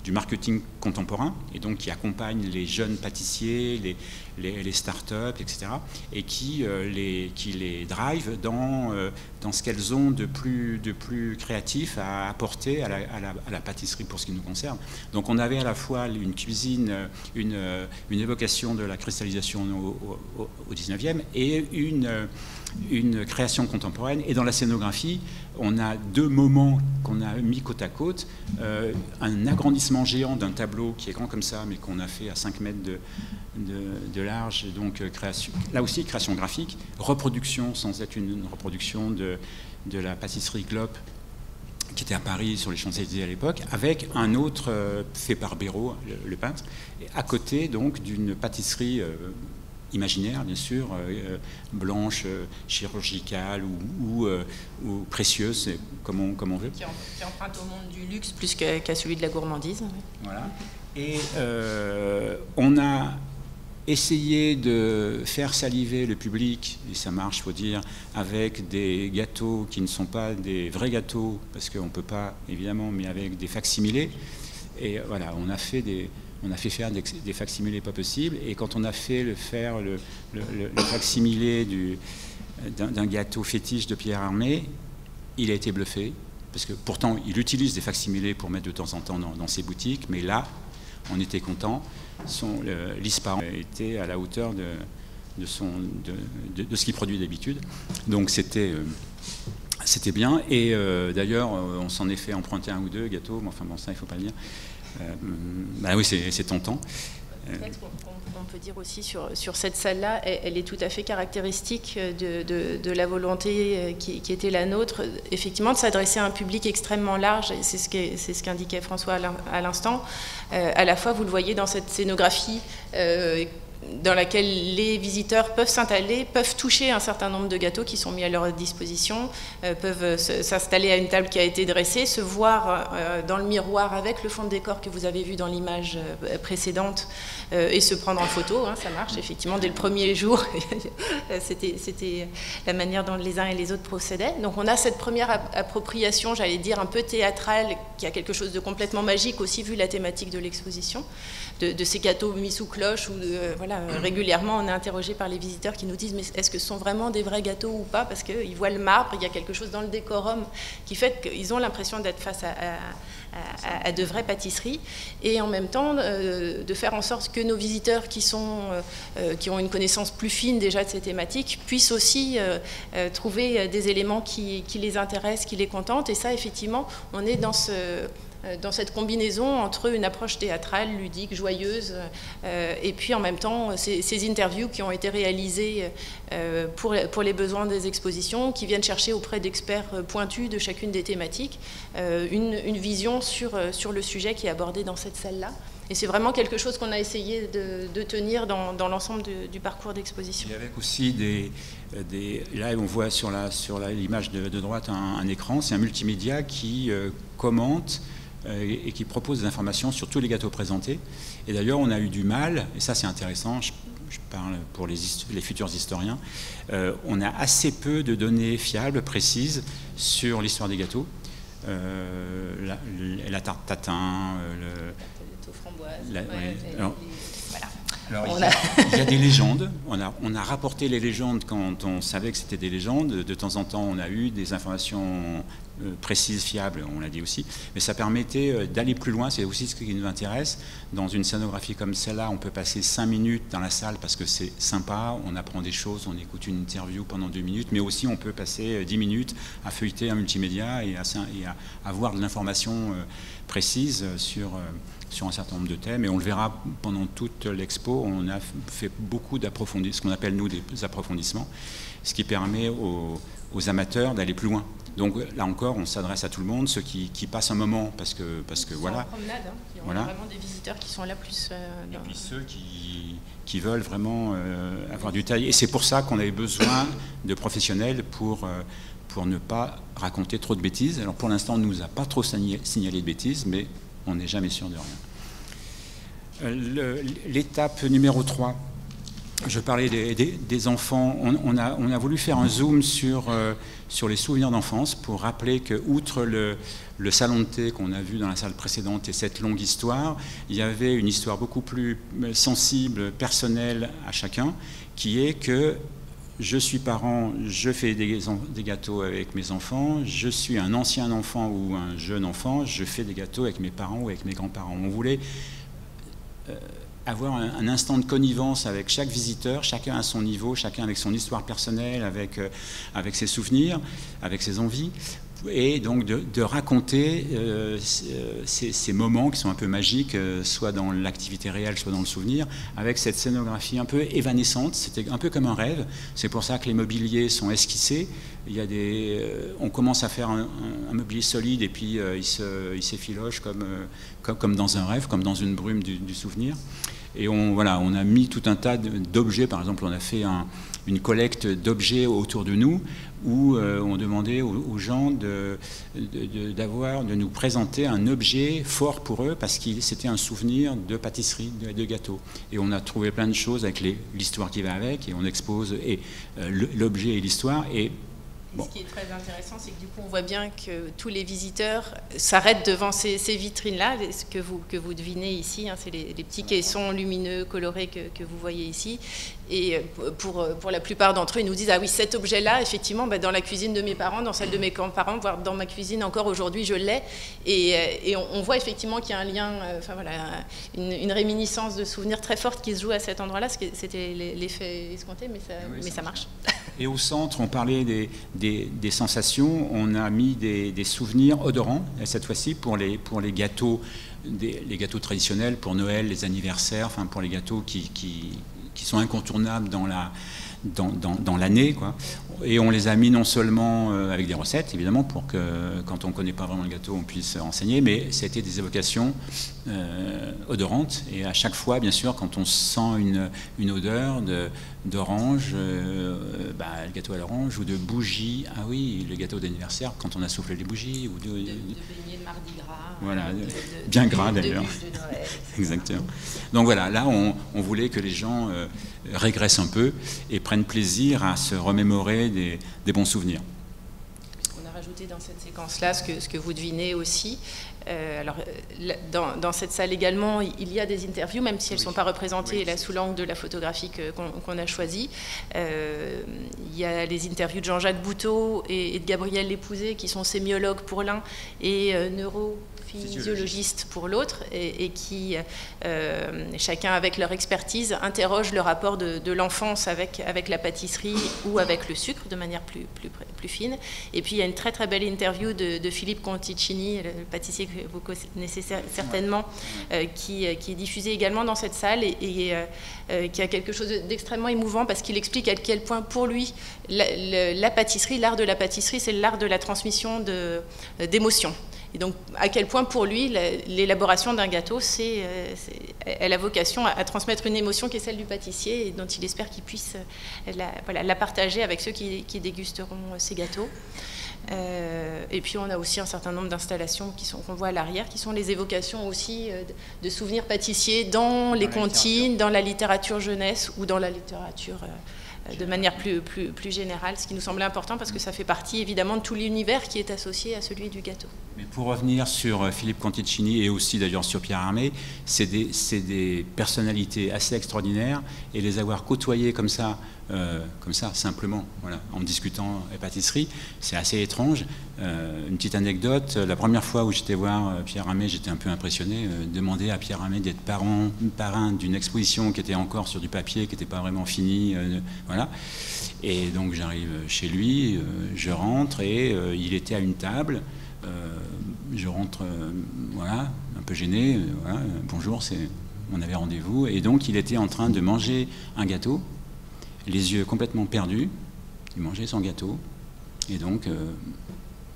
du marketing contemporain, et donc qui accompagne les jeunes pâtissiers, les start-up, etc., et qui les drive dans ce qu'elles ont de plus créatif à apporter à la pâtisserie pour ce qui nous concerne. Donc on avait à la fois une cuisine, une évocation de la cristallisation au 19e et une création contemporaine. Et dans la scénographie, on a deux moments qu'on a mis côte à côte. Un agrandissement géant d'un tableau qui est grand comme ça, mais qu'on a fait à 5 mètres de large, donc là aussi création graphique, reproduction sans être une reproduction de la pâtisserie Glop qui était à Paris sur les Champs-Élysées à l'époque, avec un autre fait par Béraud, le peintre, et à côté donc d'une pâtisserie imaginaire, bien sûr, blanche, chirurgicale ou précieuse, comme on veut. Qui emprunte au monde du luxe plus qu'à celui de la gourmandise. Oui. Voilà. Et on a essayé de faire saliver le public, et ça marche, il faut dire, avec des gâteaux qui ne sont pas des vrais gâteaux, parce qu'on ne peut pas, évidemment, mais avec des facsimilés. Et voilà, on a fait faire des facsimilés pas possibles, et quand on a fait faire le facsimilé d'un gâteau fétiche de Pierre Hermé, il a été bluffé, parce que pourtant il utilise des facsimilés pour mettre de temps en temps dans ses boutiques, mais là on était content. L'ISPA était à la hauteur de ce qu'il produit d'habitude, donc c'était bien. Et d'ailleurs on s'en est fait emprunter un ou deux gâteaux, mais enfin bon, ça il ne faut pas le dire. Oui, c'est tentant. Peut-être qu'on peut dire aussi sur cette salle-là, elle est tout à fait caractéristique de la volonté qui était la nôtre, effectivement, de s'adresser à un public extrêmement large, et c'est ce qu'indiquait François à l'instant. À la fois, vous le voyez dans cette scénographie dans laquelle les visiteurs peuvent s'installer, peuvent toucher un certain nombre de gâteaux qui sont mis à leur disposition, peuvent s'installer à une table qui a été dressée, se voir dans le miroir avec le fond de décor que vous avez vu dans l'image précédente et se prendre en photo, hein, ça marche effectivement dès le premier jour. C'était la manière dont les uns et les autres procédaient. Donc on a cette première appropriation, j'allais dire un peu théâtrale, qui a quelque chose de complètement magique aussi vu la thématique de l'exposition, de ces gâteaux mis sous cloche, ou voilà, régulièrement on est interrogé par les visiteurs qui nous disent mais est-ce que ce sont vraiment des vrais gâteaux ou pas, parce qu'ils voient le marbre, il y a quelque chose dans le décorum qui fait qu'ils ont l'impression d'être face à à de vraies pâtisseries, et en même temps de faire en sorte que nos visiteurs qui ont une connaissance plus fine déjà de ces thématiques puissent aussi trouver des éléments qui les intéressent, qui les contentent. Et ça, effectivement, on est dans cette combinaison entre une approche théâtrale, ludique, joyeuse, et puis en même temps ces interviews qui ont été réalisées pour les besoins des expositions, qui viennent chercher auprès d'experts pointus de chacune des thématiques une vision sur le sujet qui est abordé dans cette salle-là. Et c'est vraiment quelque chose qu'on a essayé de tenir dans l'ensemble du parcours d'exposition. Et avec aussi là on voit sur l'image de droite un écran, c'est un multimédia qui commente et qui propose des informations sur tous les gâteaux présentés. Et d'ailleurs, on a eu du mal, et ça c'est intéressant, je parle pour les futurs historiens, on a assez peu de données fiables, précises, sur l'histoire des gâteaux. La tarte tatin, Alors, il y a des légendes. On a rapporté les légendes quand on savait que c'était des légendes. De temps en temps, on a eu des informations précises, fiables, on l'a dit aussi. Mais ça permettait d'aller plus loin. C'est aussi ce qui nous intéresse. Dans une scénographie comme celle-là, on peut passer 5 minutes dans la salle parce que c'est sympa. On apprend des choses, on écoute une interview pendant 2 minutes. Mais aussi, on peut passer 10 minutes à feuilleter un multimédia et à avoir de l'information précise sur un certain nombre de thèmes, et on le verra pendant toute l'expo. On a fait beaucoup d'approfondissements, ce qu'on appelle nous des approfondissements, ce qui permet aux amateurs d'aller plus loin. Donc là encore, on s'adresse à tout le monde, ceux qui passent un moment, parce que voilà. En promenade, on a vraiment des visiteurs qui sont là plus. Et puis ceux qui veulent vraiment avoir du détail. Et c'est pour ça qu'on avait besoin de professionnels pour ne pas raconter trop de bêtises. Alors pour l'instant, on ne nous a pas trop signalé de bêtises, mais on n'est jamais sûr de rien. L'étape numéro 3, je parlais des enfants. On a voulu faire un zoom sur les souvenirs d'enfance pour rappeler que, outre le salon de thé qu'on a vu dans la salle précédente et cette longue histoire, il y avait une histoire beaucoup plus sensible, personnelle à chacun, qui est que je suis parent, je fais des gâteaux avec mes enfants, je suis un ancien enfant ou un jeune enfant, je fais des gâteaux avec mes parents ou avec mes grands-parents. On voulait avoir un instant de connivence avec chaque visiteur, chacun à son niveau, chacun avec son histoire personnelle, avec ses souvenirs, avec ses envies, et donc de raconter ces moments qui sont un peu magiques, soit dans l'activité réelle, soit dans le souvenir, avec cette scénographie un peu évanescente. C'était un peu comme un rêve. C'est pour ça que les mobiliers sont esquissés. On commence à faire un mobilier solide, et puis il s'effiloche comme dans un rêve, comme dans une brume du souvenir. Et on a mis tout un tas d'objets. Par exemple, on a fait une collecte d'objets autour de nous, où on demandait aux gens de nous présenter un objet fort pour eux, parce que c'était un souvenir de pâtisserie, de gâteau. Et on a trouvé plein de choses avec l'histoire qui va avec, et on expose l'objet et l'histoire. Et ce qui est très intéressant, c'est que du coup, on voit bien que tous les visiteurs s'arrêtent devant ces vitrines-là, ce que vous devinez ici, c'est les petits caissons lumineux, colorés que vous voyez ici. Et pour la plupart d'entre eux, ils nous disent « Ah oui, cet objet-là, effectivement, dans la cuisine de mes parents, dans celle de mes grands-parents, voire dans ma cuisine encore aujourd'hui, je l'ai. » Et on voit effectivement qu'il y a un lien, une réminiscence de souvenirs très forte qui se joue à cet endroit-là. C'était l'effet escompté, mais ça marche. Et au centre, on parlait des sensations. On a mis des souvenirs odorants, cette fois-ci, pour les gâteaux, les gâteaux traditionnels, pour Noël, les anniversaires, pour les gâteaux qui sont incontournables dans l'année, quoi. Et on les a mis non seulement avec des recettes, évidemment, pour que quand on ne connaît pas vraiment le gâteau, on puisse enseigner, mais c'était des évocations odorantes. Et à chaque fois, bien sûr, quand on sent une odeur d'orange, le gâteau à l'orange, ou de bougie, ah oui, le gâteau d'anniversaire, quand on a soufflé les bougies, ou de beignets de Mardi Gras. Voilà, bien gras d'ailleurs. Exactement. Donc voilà, là, on voulait que les gens régressent un peu et prennent plaisir à se remémorer des bons souvenirs. On a rajouté dans cette séquence-là ce que vous devinez aussi. Dans cette salle également, il y a des interviews, même si elles ne sont pas représentées là sous l'angle de la photographie qu'on a choisie. Il y a les interviews de Jean-Jacques Bouteau et de Gabriel Lépousé, qui sont sémiologues pour l'un et neurophysiologues physiologiste pour l'autre, et qui, chacun avec leur expertise, interrogent le rapport de l'enfance avec la pâtisserie ou avec le sucre de manière plus fine. Et puis il y a une très très belle interview de Philippe Conticini, le pâtissier que vous connaissez certainement, qui est diffusé également dans cette salle, et qui a quelque chose d'extrêmement émouvant, parce qu'il explique à quel point pour lui la pâtisserie, l'art de la pâtisserie, c'est l'art de la transmission d'émotions. Et donc, à quel point pour lui, l'élaboration d'un gâteau, elle a vocation à transmettre une émotion qui est celle du pâtissier, et dont il espère qu'il puisse la partager avec ceux qui dégusteront ces gâteaux. Et puis on a aussi un certain nombre d'installations qu'on voit à l'arrière, qui sont les évocations aussi de souvenirs pâtissiers dans les comptines, dans la littérature jeunesse ou dans la littérature de manière plus générale, ce qui nous semblait important parce que ça fait partie évidemment de tout l'univers qui est associé à celui du gâteau. Mais pour revenir sur Philippe Conticini et aussi d'ailleurs sur Pierre Hermé, c'est des personnalités assez extraordinaires, et les avoir côtoyés comme ça simplement, voilà, en discutant pâtisserie, c'est assez étrange. Une petite anecdote, la première fois où j'étais voir Pierre Hermé, j'étais un peu impressionné, demander à Pierre Hermé d'être parrain d'une exposition qui était encore sur du papier, qui n'était pas vraiment finie, voilà. Et donc j'arrive chez lui, je rentre, et il était à une table, je rentre, voilà, un peu gêné, voilà, bonjour, on avait rendez-vous, et donc il était en train de manger un gâteau, les yeux complètement perdus, il mangeait son gâteau, et donc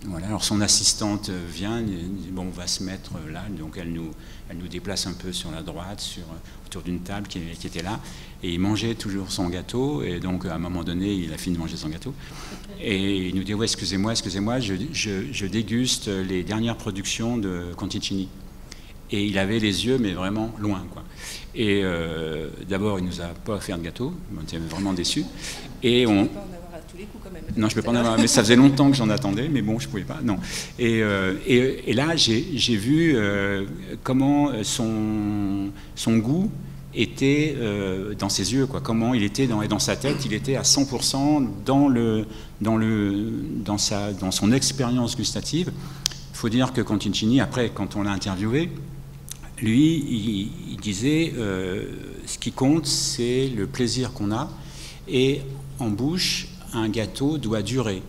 voilà, alors son assistante vient, dit, bon, on va se mettre là, donc elle nous déplace un peu sur la droite, autour d'une table qui était là, et il mangeait toujours son gâteau, et donc à un moment donné, il a fini de manger son gâteau, et il nous dit, ouais, excusez-moi, je déguste les dernières productions de Conticini. Et il avait les yeux, mais vraiment loin, quoi. Et d'abord, il ne nous a pas offert de gâteau, on était vraiment déçus. Et on... peux pas en avoir à tous les coups, quand même. Non, je ne peux pas en avoir, mais ça faisait longtemps que j'en attendais, mais bon, je ne pouvais pas, non. Et là, j'ai vu comment son goût était dans ses yeux, quoi. Comment il était dans sa tête, il était à 100% dans son expérience gustative. Il faut dire que Conticini, après, quand on l'a interviewé, lui, il disait ce qui compte, c'est le plaisir qu'on a, et en bouche, un gâteau doit durer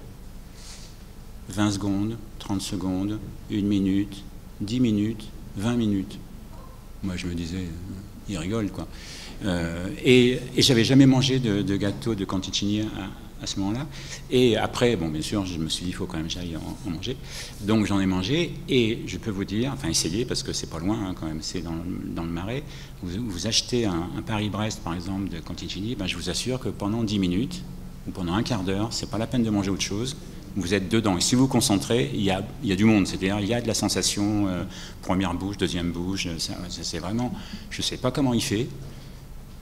20 secondes, 30 secondes, 1 minute, 10 minutes, 20 minutes. Moi, je me disais, il rigole, quoi. Et j'avais jamais mangé de gâteau de Conticini à ce moment-là. Et après, bon, bien sûr, je me suis dit, il faut quand même que j'aille en manger. Donc j'en ai mangé, et je peux vous dire, enfin essayez, parce que c'est pas loin, hein, quand même, c'est dans le Marais. Vous achetez un Paris-Brest, par exemple, de Conticini, ben, je vous assure que pendant 10 minutes, ou pendant un quart d'heure, c'est pas la peine de manger autre chose, vous êtes dedans. Et si vous vous concentrez, il y a du monde, c'est-à-dire il y a de la sensation, première bouche, deuxième bouche, c'est vraiment, je sais pas comment il fait,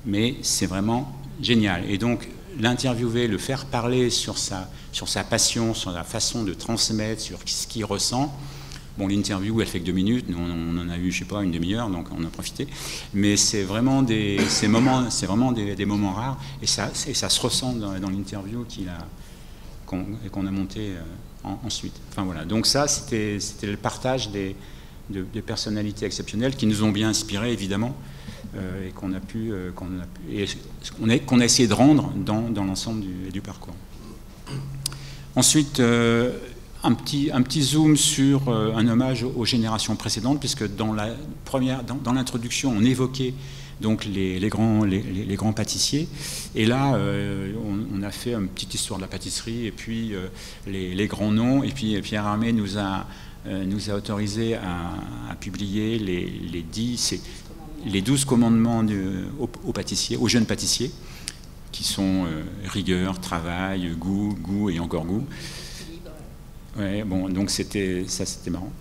mais c'est vraiment génial. Et donc, l'interviewer, le faire parler sur sa passion, sur la façon de transmettre, sur ce qu'il ressent. Bon, l'interview, elle fait que 2 minutes, nous on en a eu, je sais pas, une demi-heure, donc on a profité. Mais c'est vraiment des moments rares, et ça se ressent dans l'interview qu'on a monté ensuite. Enfin voilà, donc ça, c'était le partage de personnalités exceptionnelles qui nous ont bien inspirés, évidemment, et qu'on a essayé de rendre dans l'ensemble du parcours. Ensuite, un petit zoom sur un hommage aux générations précédentes, puisque dans l'introduction, on évoquait donc les grands pâtissiers, et là on a fait une petite histoire de la pâtisserie, et puis les grands noms, et puis Pierre Hermé nous a autorisé à publier les 12 commandements aux jeunes pâtissiers, qui sont rigueur, travail, goût et encore goût. Ouais, bon, donc c'était marrant.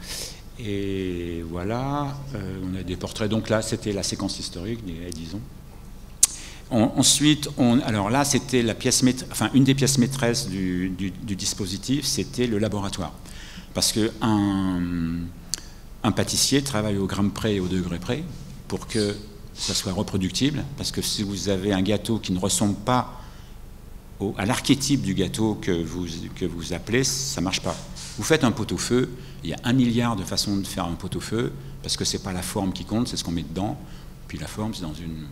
Et voilà, on a des portraits. Donc là, c'était la séquence historique, disons. Ensuite, alors là, c'était une des pièces maîtresses du dispositif, c'était le laboratoire. Parce qu'un pâtissier travaille au gramme près et au degré près pour que ça soit reproductible. Parce que si vous avez un gâteau qui ne ressemble pas à l'archétype du gâteau que vous appelez, ça ne marche pas. Vous faites un pot-au-feu, il y a 1 milliard de façons de faire un pot-au-feu, parce que c'est pas la forme qui compte, c'est ce qu'on met dedans. Puis la forme, c'est dans une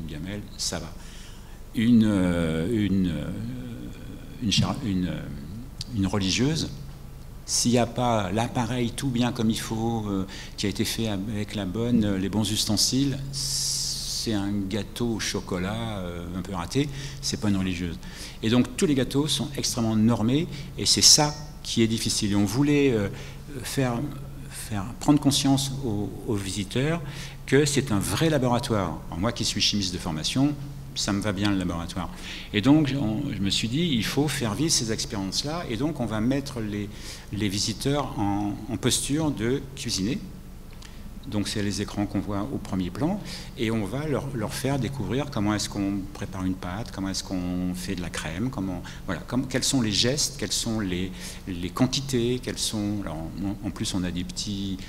gamelle, ça va. Une religieuse, s'il n'y a pas l'appareil tout bien comme il faut, qui a été fait avec les bons ustensiles, c'est un gâteau au chocolat un peu raté, c'est pas une religieuse. Et donc tous les gâteaux sont extrêmement normés, et c'est ça qui est difficile. Et on voulait faire prendre conscience aux visiteurs que c'est un vrai laboratoire. Alors moi qui suis chimiste de formation, ça me va bien le laboratoire. Et donc je me suis dit, il faut faire vivre ces expériences-là, et donc on va mettre les visiteurs en posture de cuisiner. Donc c'est les écrans qu'on voit au premier plan, et on va leur faire découvrir comment est-ce qu'on prépare une pâte, comment est-ce qu'on fait de la crème, quels sont les gestes, quelles sont les quantités, alors, en plus on a des petits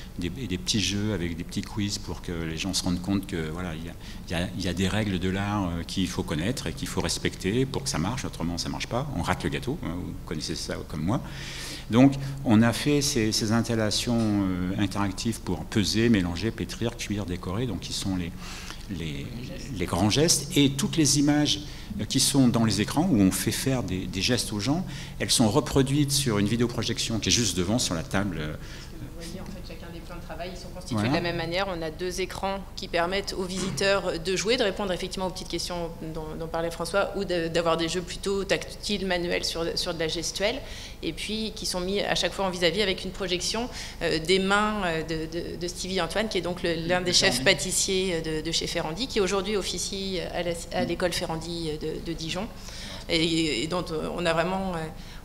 jeux avec des petits quiz pour que les gens se rendent compte que voilà, il y a des règles de l'art qu'il faut connaître et qu'il faut respecter pour que ça marche, autrement ça ne marche pas, on rate le gâteau, vous connaissez ça comme moi. Donc on a fait ces installations interactives pour peser, mélanger, pétrir, cuire, décorer, donc qui sont les grands gestes, et toutes les images qui sont dans les écrans où on fait faire des gestes aux gens, elles sont reproduites sur une vidéoprojection qui est juste devant sur la table. Vous voyez, en fait, chacun des plans de travail, ils sont constitués de la même manière. On a 2 écrans qui permettent aux visiteurs de jouer, de répondre effectivement aux petites questions dont parlait François, ou d'avoir des jeux plutôt tactiles, manuels sur de la gestuelle, et puis qui sont mis à chaque fois en vis-à-vis avec une projection des mains de Stevie Antoine, qui est donc l'un des chefs pâtissiers de chez Ferrandi, qui aujourd'hui officie à l'école Ferrandi de Dijon, et dont on a vraiment...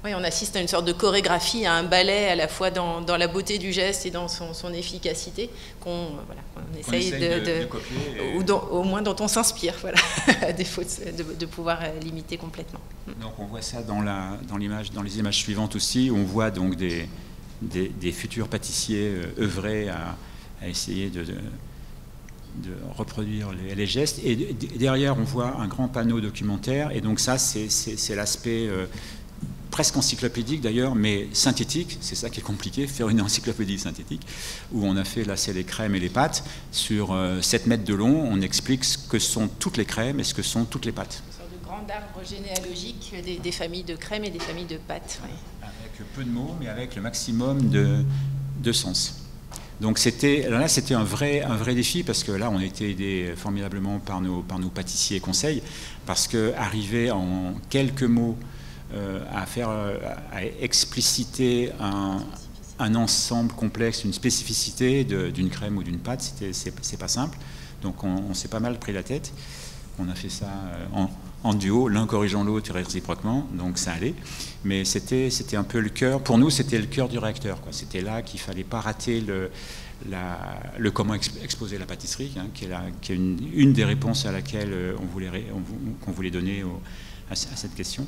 on assiste à une sorte de chorégraphie, à un ballet à la fois dans la beauté du geste et dans son efficacité, qu'on essaye de copier, ou au moins dont on s'inspire, voilà, à défaut de pouvoir l'imiter complètement. Donc on voit ça dans les images suivantes aussi, où on voit donc des futurs pâtissiers œuvrer à essayer de reproduire les gestes, et derrière on voit un grand panneau documentaire, et donc ça c'est l'aspect presque encyclopédique d'ailleurs, mais synthétique, c'est ça qui est compliqué, faire une encyclopédie synthétique, où on a fait, là c'est les crèmes et les pâtes, sur 7 mètres de long, on explique ce que sont toutes les crèmes et ce que sont toutes les pâtes. Une sorte de grand arbre généalogique des familles de crèmes et des familles de pâtes. Ouais. Avec peu de mots, mais avec le maximum de sens. Donc c'était un vrai défi, parce que là on a été aidé formidablement par nos pâtissiers conseils, parce qu'arriver en quelques mots à expliciter un ensemble complexe, une spécificité d'une crème ou d'une pâte, c'est pas simple. Donc on s'est pas mal pris la tête. On a fait ça en duo, l'un corrigeant l'autre réciproquement, donc ça allait. Mais c'était un peu le cœur, pour nous c'était le cœur du réacteur, quoi. C'était là qu'il fallait pas rater le comment exposer la pâtisserie, hein, qui est une des réponses à laquelle qu'on voulait donner à cette question.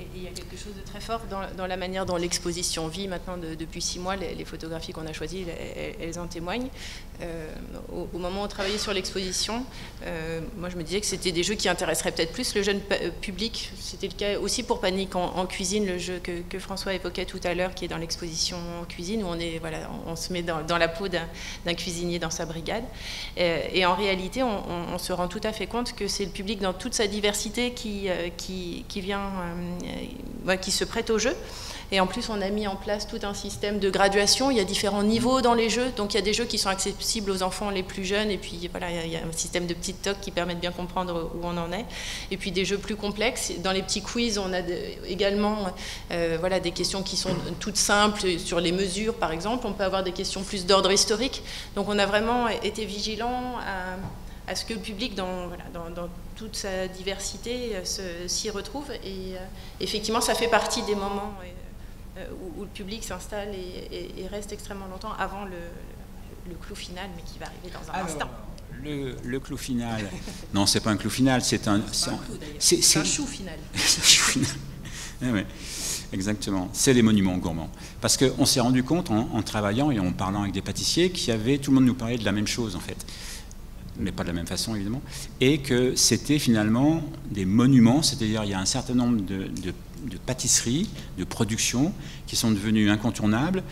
Et il y a quelque chose de très fort dans la manière dont l'exposition vit maintenant depuis 6 mois. Les photographies qu'on a choisies, elles en témoignent. Au moment où on travaillait sur l'exposition, moi je me disais que c'était des jeux qui intéresseraient peut-être plus le jeune public. C'était le cas aussi pour Panique en cuisine, le jeu que François évoquait tout à l'heure, qui est dans l'exposition en cuisine, où on se met dans la peau d'un cuisinier dans sa brigade. Et en réalité, on se rend tout à fait compte que c'est le public dans toute sa diversité qui vient... qui se prête au jeu. Et en plus, on a mis en place tout un système de graduation. Il y a différents niveaux dans les jeux. Donc, il y a des jeux qui sont accessibles aux enfants les plus jeunes. Et puis, voilà, il y a un système de petites toques qui permettent de bien comprendre où on en est. Et puis, des jeux plus complexes. Dans les petits quiz, on a également des questions qui sont toutes simples sur les mesures, par exemple. On peut avoir des questions plus d'ordre historique. Donc, on a vraiment été vigilants à ce que le public, dans toute sa diversité, s'y retrouve. Et effectivement, ça fait partie des moments où le public s'installe et reste extrêmement longtemps avant le clou final, mais qui va arriver dans un instant. Le clou final, non, c'est pas un clou final, c'est un chou final. Ouais, exactement, c'est les monuments gourmands. Parce qu'on s'est rendu compte en travaillant et en parlant avec des pâtissiers tout le monde nous parlait de la même chose en fait, mais pas de la même façon évidemment, et que c'était finalement des monuments, c'est-à-dire il y a un certain nombre pâtisserie, de production, qui sont devenues incontournables,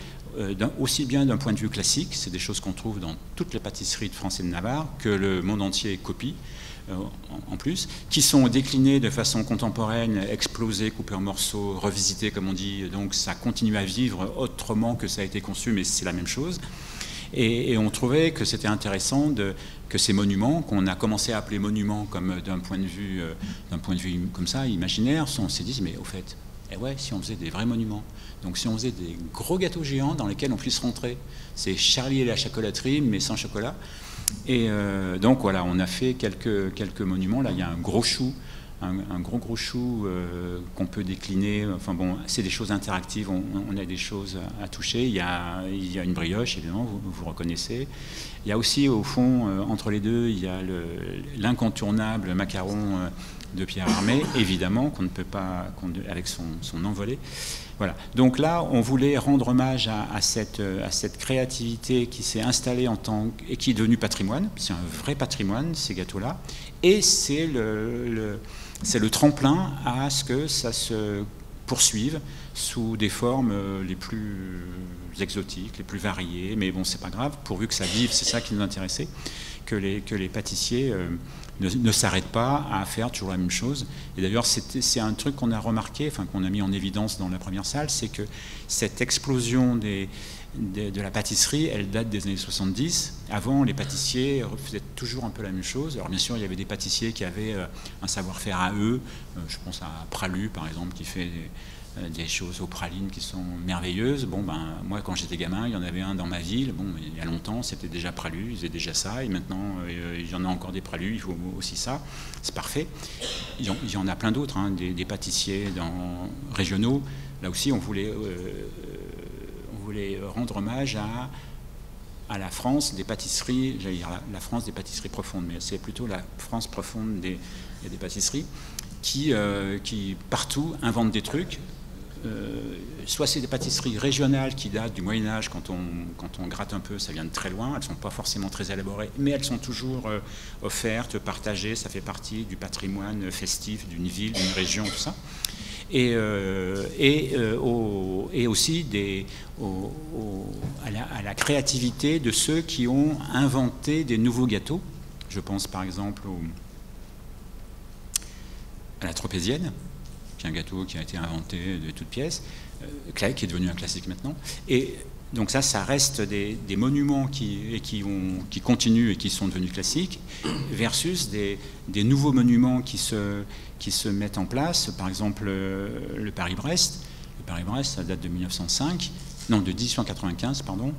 aussi bien d'un point de vue classique, c'est des choses qu'on trouve dans toutes les pâtisseries de France et de Navarre, que le monde entier copie, en plus, qui sont déclinées de façon contemporaine, explosées, coupées en morceaux, revisitées comme on dit, donc ça continue à vivre autrement que ça a été conçu, mais c'est la même chose. Et on trouvait que c'était intéressant que ces monuments, qu'on a commencé à appeler monuments comme d'un point de vue comme ça, imaginaire, on s'est dit, mais au fait, ouais, si on faisait des vrais monuments, donc si on faisait des gros gâteaux géants dans lesquels on puisse rentrer, c'est Charlie et la chocolaterie, mais sans chocolat. Et donc voilà, on a fait quelques monuments. Là, il y a un gros chou, un gros chou qu'on peut décliner. Enfin bon, c'est des choses interactives, on a des choses à toucher. Il y a une brioche, évidemment, vous reconnaissez. Il y a aussi, au fond, entre les deux, il y a l'incontournable macaron de Pierre Armé, évidemment, qu'on ne peut pas, avec son envolée. Voilà. Donc là, on voulait rendre hommage à cette créativité qui s'est installée et qui est devenue patrimoine. C'est un vrai patrimoine, ces gâteaux-là. Et c'est le tremplin à ce que ça se poursuive sous des formes les plus exotiques, les plus variées. Mais bon, c'est pas grave, pourvu que ça vive, c'est ça qui nous intéressait, que les pâtissiers ne s'arrêtent pas à faire toujours la même chose. Et d'ailleurs, c'est un truc qu'on a remarqué, enfin qu'on a mis en évidence dans la première salle, c'est que cette explosion de la pâtisserie, elle date des années 70. Avant, les pâtissiers faisaient toujours un peu la même chose. Alors bien sûr, il y avait des pâtissiers qui avaient un savoir-faire à eux. Je pense à Pralu, par exemple, qui fait des choses aux pralines qui sont merveilleuses. Bon, moi, quand j'étais gamin, il y en avait un dans ma ville. Bon, il y a longtemps, c'était déjà Pralu, ils faisaient déjà ça. Et maintenant, il y en a encore des Pralus, il faut aussi ça. C'est parfait. Il y en a plein d'autres, hein, des pâtissiers régionaux. Là aussi, on voulait rendre hommage à la France des pâtisseries, j'allais dire la France des pâtisseries profondes, mais c'est plutôt la France profonde des pâtisseries qui partout inventent des trucs. Soit c'est des pâtisseries régionales qui datent du Moyen-Âge, quand on gratte un peu, ça vient de très loin, elles ne sont pas forcément très élaborées, mais elles sont toujours offertes, partagées, ça fait partie du patrimoine festif d'une ville, d'une région, tout ça. Et aussi à la créativité de ceux qui ont inventé des nouveaux gâteaux. Je pense par exemple à la tropézienne, qui est un gâteau qui a été inventé de toutes pièces, qui est devenu un classique maintenant. Et donc ça reste des monuments qui continuent et qui sont devenus classiques, versus des nouveaux monuments qui se mettent en place. Par exemple, le Paris-Brest. Le Paris-Brest, ça date de 1895, pardon.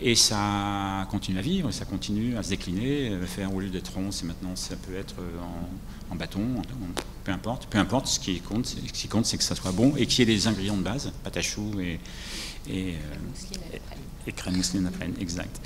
Et ça continue à vivre, ça continue à se décliner, faire au lieu d'être rond, maintenant ça peut être en bâton, peu importe, ce qui compte, c'est que ça soit bon et qu'il y ait les ingrédients de base, pâte à choux et crème mousseline à prenne, exact.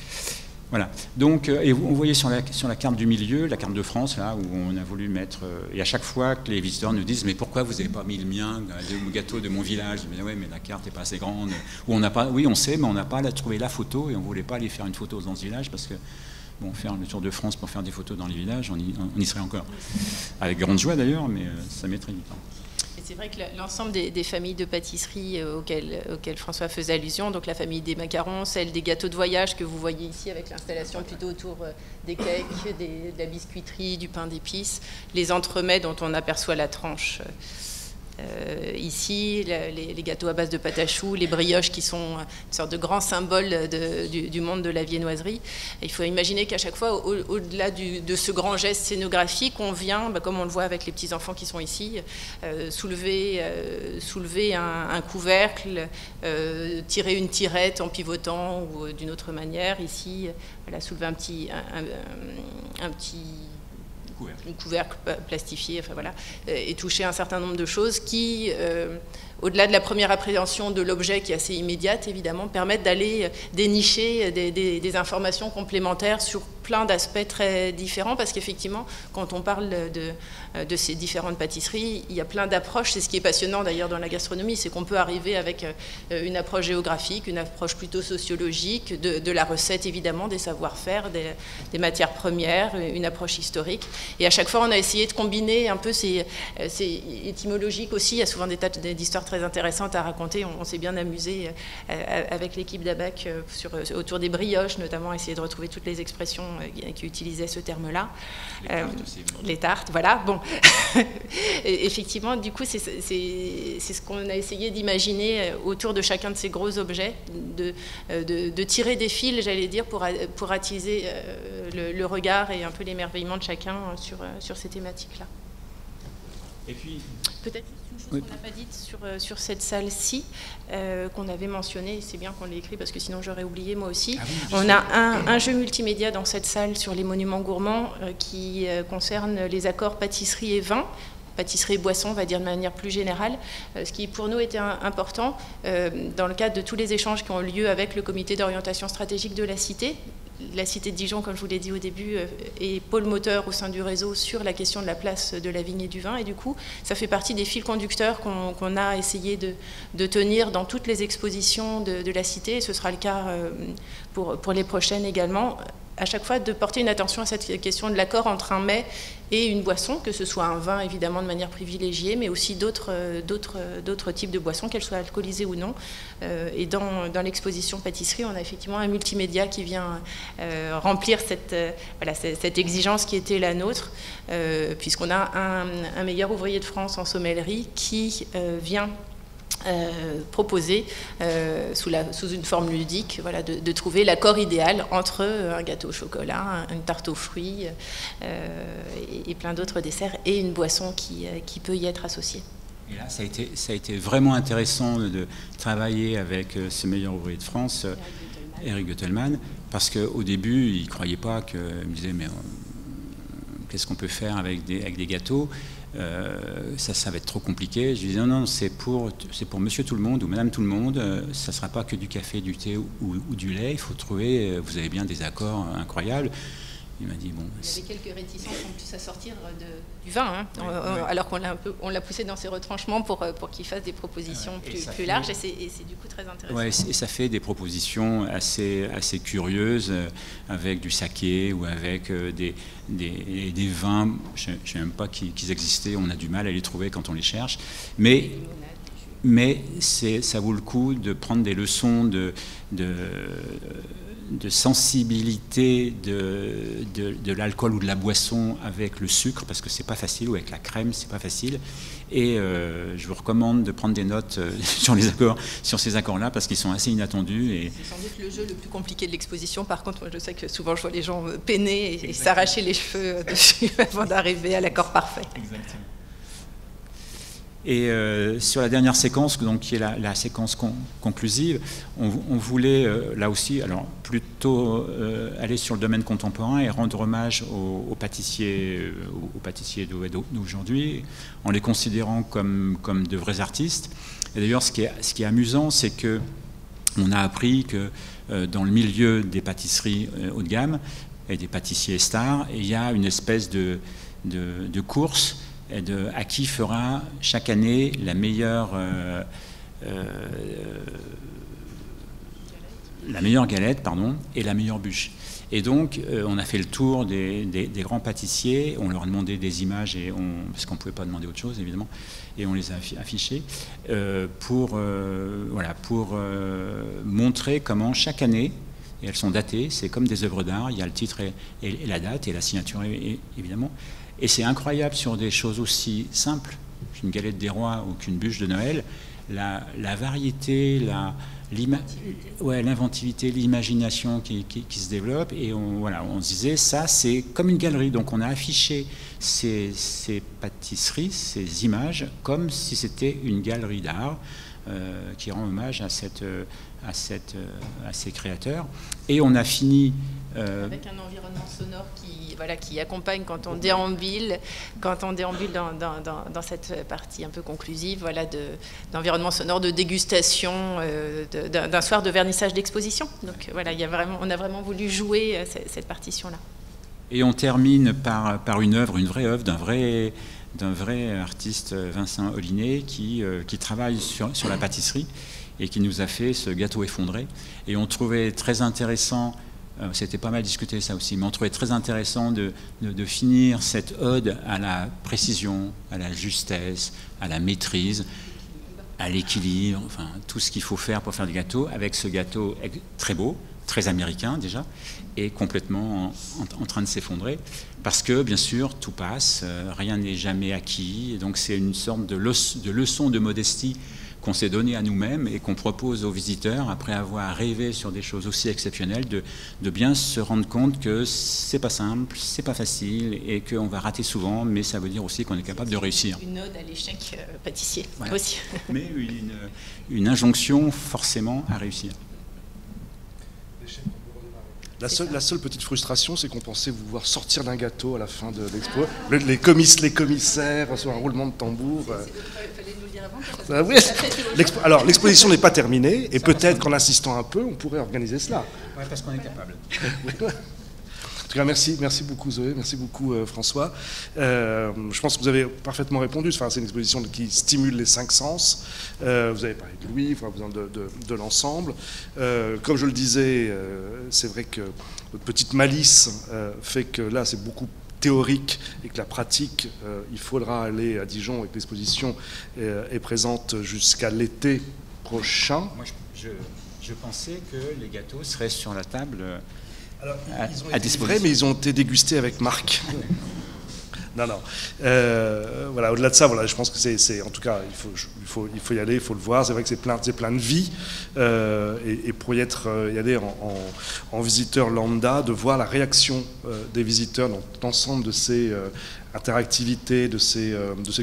Voilà. Donc, et vous voyez sur la carte du milieu, la carte de France, là, où on a voulu mettre... et à chaque fois que les visiteurs nous disent « Mais pourquoi vous n'avez pas mis le mien, le gâteau de mon village ?» Je dis « Oui, mais la carte n'est pas assez grande. » Ou on n'a pas... Oui, on sait, mais on n'a pas trouvé la photo, et on ne voulait pas aller faire une photo dans ce village, parce que, bon, faire le tour de France pour faire des photos dans les villages, on y serait encore. Avec grande joie, d'ailleurs, mais ça mettrait du temps. C'est vrai que l'ensemble des familles de pâtisseries auxquelles François faisait allusion, donc la famille des macarons, celle des gâteaux de voyage que vous voyez ici avec l'installation plutôt autour des cakes, de la biscuiterie, du pain d'épices, les entremets dont on aperçoit la tranche ici, les gâteaux à base de pâte à choux, les brioches qui sont une sorte de grand symbole du monde de la viennoiserie. Et il faut imaginer qu'à chaque fois, au-delà de ce grand geste scénographique, on vient, comme on le voit avec les petits-enfants qui sont ici, soulever un couvercle, tirer une tirette en pivotant ou d'une autre manière. Ici, voilà, soulever un petit couvercle plastifié, enfin voilà, et toucher un certain nombre de choses qui, au-delà de la première appréhension de l'objet qui est assez immédiate, évidemment, permettent d'aller dénicher des informations complémentaires sur plein d'aspects très différents, parce qu'effectivement, quand on parle de ces différentes pâtisseries, il y a plein d'approches. C'est ce qui est passionnant d'ailleurs dans la gastronomie, c'est qu'on peut arriver avec une approche géographique, une approche plutôt sociologique, de la recette évidemment, des savoir-faire, des matières premières, une approche historique. Et à chaque fois, on a essayé de combiner un peu ces étymologiques aussi. Il y a souvent des tas d'histoires très intéressantes à raconter. On s'est bien amusé avec l'équipe d'ABAC autour des brioches, notamment, essayer de retrouver toutes les expressions qui utilisaient ce terme-là. Les tartes, voilà. Bon, effectivement, du coup, c'est ce qu'on a essayé d'imaginer autour de chacun de ces gros objets, de tirer des fils, j'allais dire, pour attiser le regard et un peu l'émerveillement de chacun sur ces thématiques-là. Et puis, peut-être une chose qu'on n'a pas dite sur cette salle-ci, qu'on avait mentionnée, c'est bien qu'on l'ait écrit parce que sinon j'aurais oublié moi aussi. On a un jeu multimédia dans cette salle sur les monuments gourmands qui concerne les accords pâtisserie et vin. Pâtisserie et boisson, on va dire de manière plus générale, ce qui pour nous était important dans le cadre de tous les échanges qui ont lieu avec le comité d'orientation stratégique de la Cité. La Cité de Dijon, comme je vous l'ai dit au début, est pôle moteur au sein du réseau sur la question de la place de la vigne et du vin. Et du coup, ça fait partie des fils conducteurs qu'on a essayé de tenir dans toutes les expositions de la Cité. Et ce sera le cas pour les prochaines également. À chaque fois, de porter une attention à cette question de l'accord entre un mets et une boisson, que ce soit un vin évidemment de manière privilégiée, mais aussi d'autres types de boissons, qu'elles soient alcoolisées ou non. Et dans l'exposition pâtisserie, on a effectivement un multimédia qui vient remplir cette exigence qui était la nôtre, puisqu'on a un meilleur ouvrier de France en sommellerie qui vient proposer sous une forme ludique, voilà, de trouver l'accord idéal entre un gâteau au chocolat, une tarte aux fruits et plein d'autres desserts et une boisson qui peut y être associée. Et là, ça a été vraiment intéressant de travailler avec ce meilleur ouvrier de France, Eric Göttelmann, parce qu'au début, il ne croyait pas il me disait, mais qu'est-ce qu'on peut faire avec des gâteaux? Ça va être trop compliqué. Je lui disais non, c'est pour monsieur tout le monde ou madame tout le monde, ça ne sera pas que du café, du thé ou du lait, il faut trouver, vous avez bien des accords incroyables. Il m'a dit bon. Il y avait quelques réticences en plus à sortir du vin, hein, alors qu'on l'a poussé dans ses retranchements pour qu'il fasse des propositions plus larges, et c'est du coup très intéressant. Ouais, et ça fait des propositions assez curieuses, avec du saké ou avec des vins, je ne sais même pas qu'ils existaient, on a du mal à les trouver quand on les cherche, mais ça vaut le coup de prendre des leçons de sensibilité de l'alcool ou de la boisson avec le sucre, parce que c'est pas facile, ou avec la crème, c'est pas facile. Et je vous recommande de prendre des notes sur ces accords-là, parce qu'ils sont assez inattendus. C'est sans doute le jeu le plus compliqué de l'exposition. Par contre, moi, je sais que souvent je vois les gens peiner et s'arracher les cheveux dessus avant d'arriver à l'accord parfait. Exactement. Et sur la dernière séquence, donc, qui est la séquence conclusive, on voulait là aussi, alors plutôt aller sur le domaine contemporain et rendre hommage aux pâtissiers d'aujourd'hui, en les considérant comme de vrais artistes. Et d'ailleurs, ce qui est amusant, c'est que on a appris que dans le milieu des pâtisseries haut de gamme et des pâtissiers stars, il y a une espèce de course à qui fera chaque année la meilleure galette, et la meilleure bûche. Et donc, on a fait le tour des grands pâtissiers, on leur a demandé des images, parce qu'on ne pouvait pas demander autre chose, évidemment, et on les a affichées pour montrer comment chaque année, et elles sont datées, c'est comme des œuvres d'art, il y a le titre et la date, et la signature, évidemment. Et c'est incroyable sur des choses aussi simples qu'une galette des rois ou qu'une bûche de Noël, la variété, l'inventivité, l'imagination qui se développe. Et on se disait, ça c'est comme une galerie. Donc on a affiché ces pâtisseries, ces images, comme si c'était une galerie d'art qui rend hommage à ces créateurs. Et on a fini... avec un environnement sonore qui accompagne quand on déambule dans cette partie un peu conclusive, d'environnement sonore, de dégustation, d'un soir de vernissage d'exposition. Donc voilà, on a vraiment voulu jouer cette partition-là. Et on termine par une vraie œuvre d'un vrai artiste, Vincent Hollinet, qui travaille sur la pâtisserie et qui nous a fait ce gâteau effondré. Et on trouvait très intéressant, c'était pas mal discuté ça aussi, mais on trouvait très intéressant de finir cette ode à la précision, à la justesse, à la maîtrise, à l'équilibre, enfin tout ce qu'il faut faire pour faire du gâteau, avec ce gâteau très beau, très américain déjà, et complètement en train de s'effondrer, parce que bien sûr tout passe, rien n'est jamais acquis, et donc c'est une sorte de leçon de modestie qu'on s'est donné à nous-mêmes et qu'on propose aux visiteurs, après avoir rêvé sur des choses aussi exceptionnelles, de bien se rendre compte que c'est pas simple, c'est pas facile, et qu'on va rater souvent, mais ça veut dire aussi qu'on est capable de réussir. Une ode à l'échec pâtissier, voilà. Aussi. Mais une injonction forcément à réussir. La seule petite frustration, c'est qu'on pensait vous voir sortir d'un gâteau à la fin de l'expo. Les commissaires sur un roulement de tambour. Fallait nous le dire avant. Ah oui. Alors, l'exposition n'est pas terminée, et peut-être qu'en insistant un peu, on pourrait organiser cela. Oui, parce qu'on est capable. En tout cas, merci beaucoup Zoé, merci beaucoup François. Je pense que vous avez parfaitement répondu. Enfin, c'est une exposition qui stimule les 5 sens. Vous avez parlé de Louis, vous avez besoin de l'ensemble. Comme je le disais, c'est vrai que notre petite malice fait que là, c'est beaucoup théorique et que la pratique, il faudra aller à Dijon et que l'exposition est présente jusqu'à l'été prochain. Moi, je pensais que les gâteaux seraient sur la table. Alors, ils ont été livrés, mais ils ont été dégustés avec Marc. Non. Voilà, au-delà de ça, voilà, je pense que c'est en tout cas, il faut y aller, il faut le voir. C'est vrai que c'est plein de vie, et pour y aller en visiteur lambda, de voir la réaction des visiteurs dans l'ensemble de ces interactivité, de ces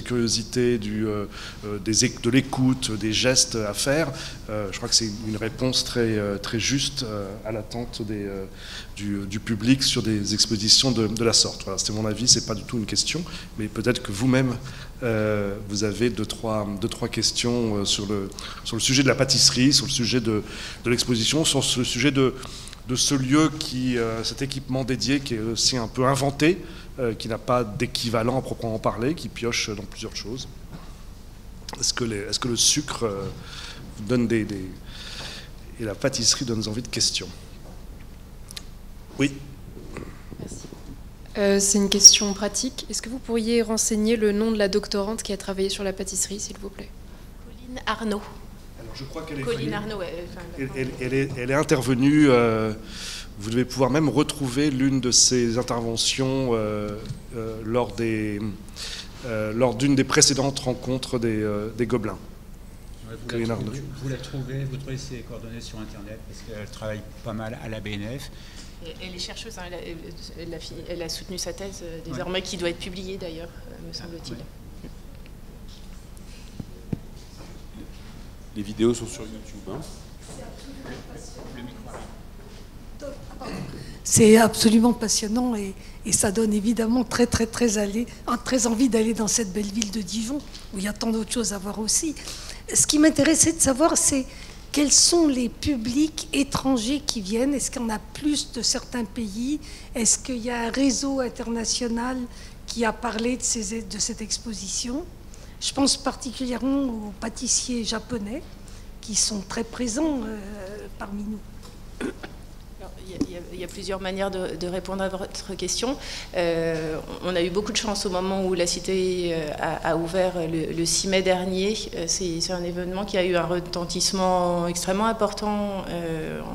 curiosités, de l'écoute, des gestes à faire. Je crois que c'est une réponse très juste à l'attente du public sur des expositions de la sorte. Voilà, c'était mon avis, c'est pas du tout une question, mais peut-être que vous-même vous avez deux, trois questions sur le sujet de la pâtisserie, sur le sujet de l'exposition, sur le sujet de ce lieu cet équipement dédié qui est aussi un peu inventé, qui n'a pas d'équivalent à proprement parler, qui pioche dans plusieurs choses. Est-ce que le sucre vous donne et la pâtisserie donne envie de questions? Oui. Merci. C'est une question pratique. Est-ce que vous pourriez renseigner le nom de la doctorante qui a travaillé sur la pâtisserie, s'il vous plaît? Colline Arnaud. Alors, je crois qu'elle est Colline Arnaud, elle est intervenue. Vous devez pouvoir même retrouver l'une de ses interventions lors d'une des précédentes rencontres des Gobelins. Ouais, vous la trouvez, vous trouvez ses coordonnées sur Internet, parce qu'elle travaille pas mal à la BNF. Elle est chercheuse, hein, elle a soutenu sa thèse désormais, qui doit être publiée d'ailleurs, me semble-t-il. Ouais. Les vidéos sont sur YouTube. Hein. C'est absolument passionnant et ça donne évidemment très envie d'aller dans cette belle ville de Dijon, où il y a tant d'autres choses à voir aussi. Ce qui m'intéressait de savoir, c'est quels sont les publics étrangers qui viennent. Est-ce qu'il y en a plus de certains pays? Est-ce qu'il y a un réseau international qui a parlé de cette exposition? Je pense particulièrement aux pâtissiers japonais qui sont très présents parmi nous. Il y a plusieurs manières de répondre à votre question. On a eu beaucoup de chance au moment où la Cité a ouvert le 6 mai dernier. C'est un événement qui a eu un retentissement extrêmement important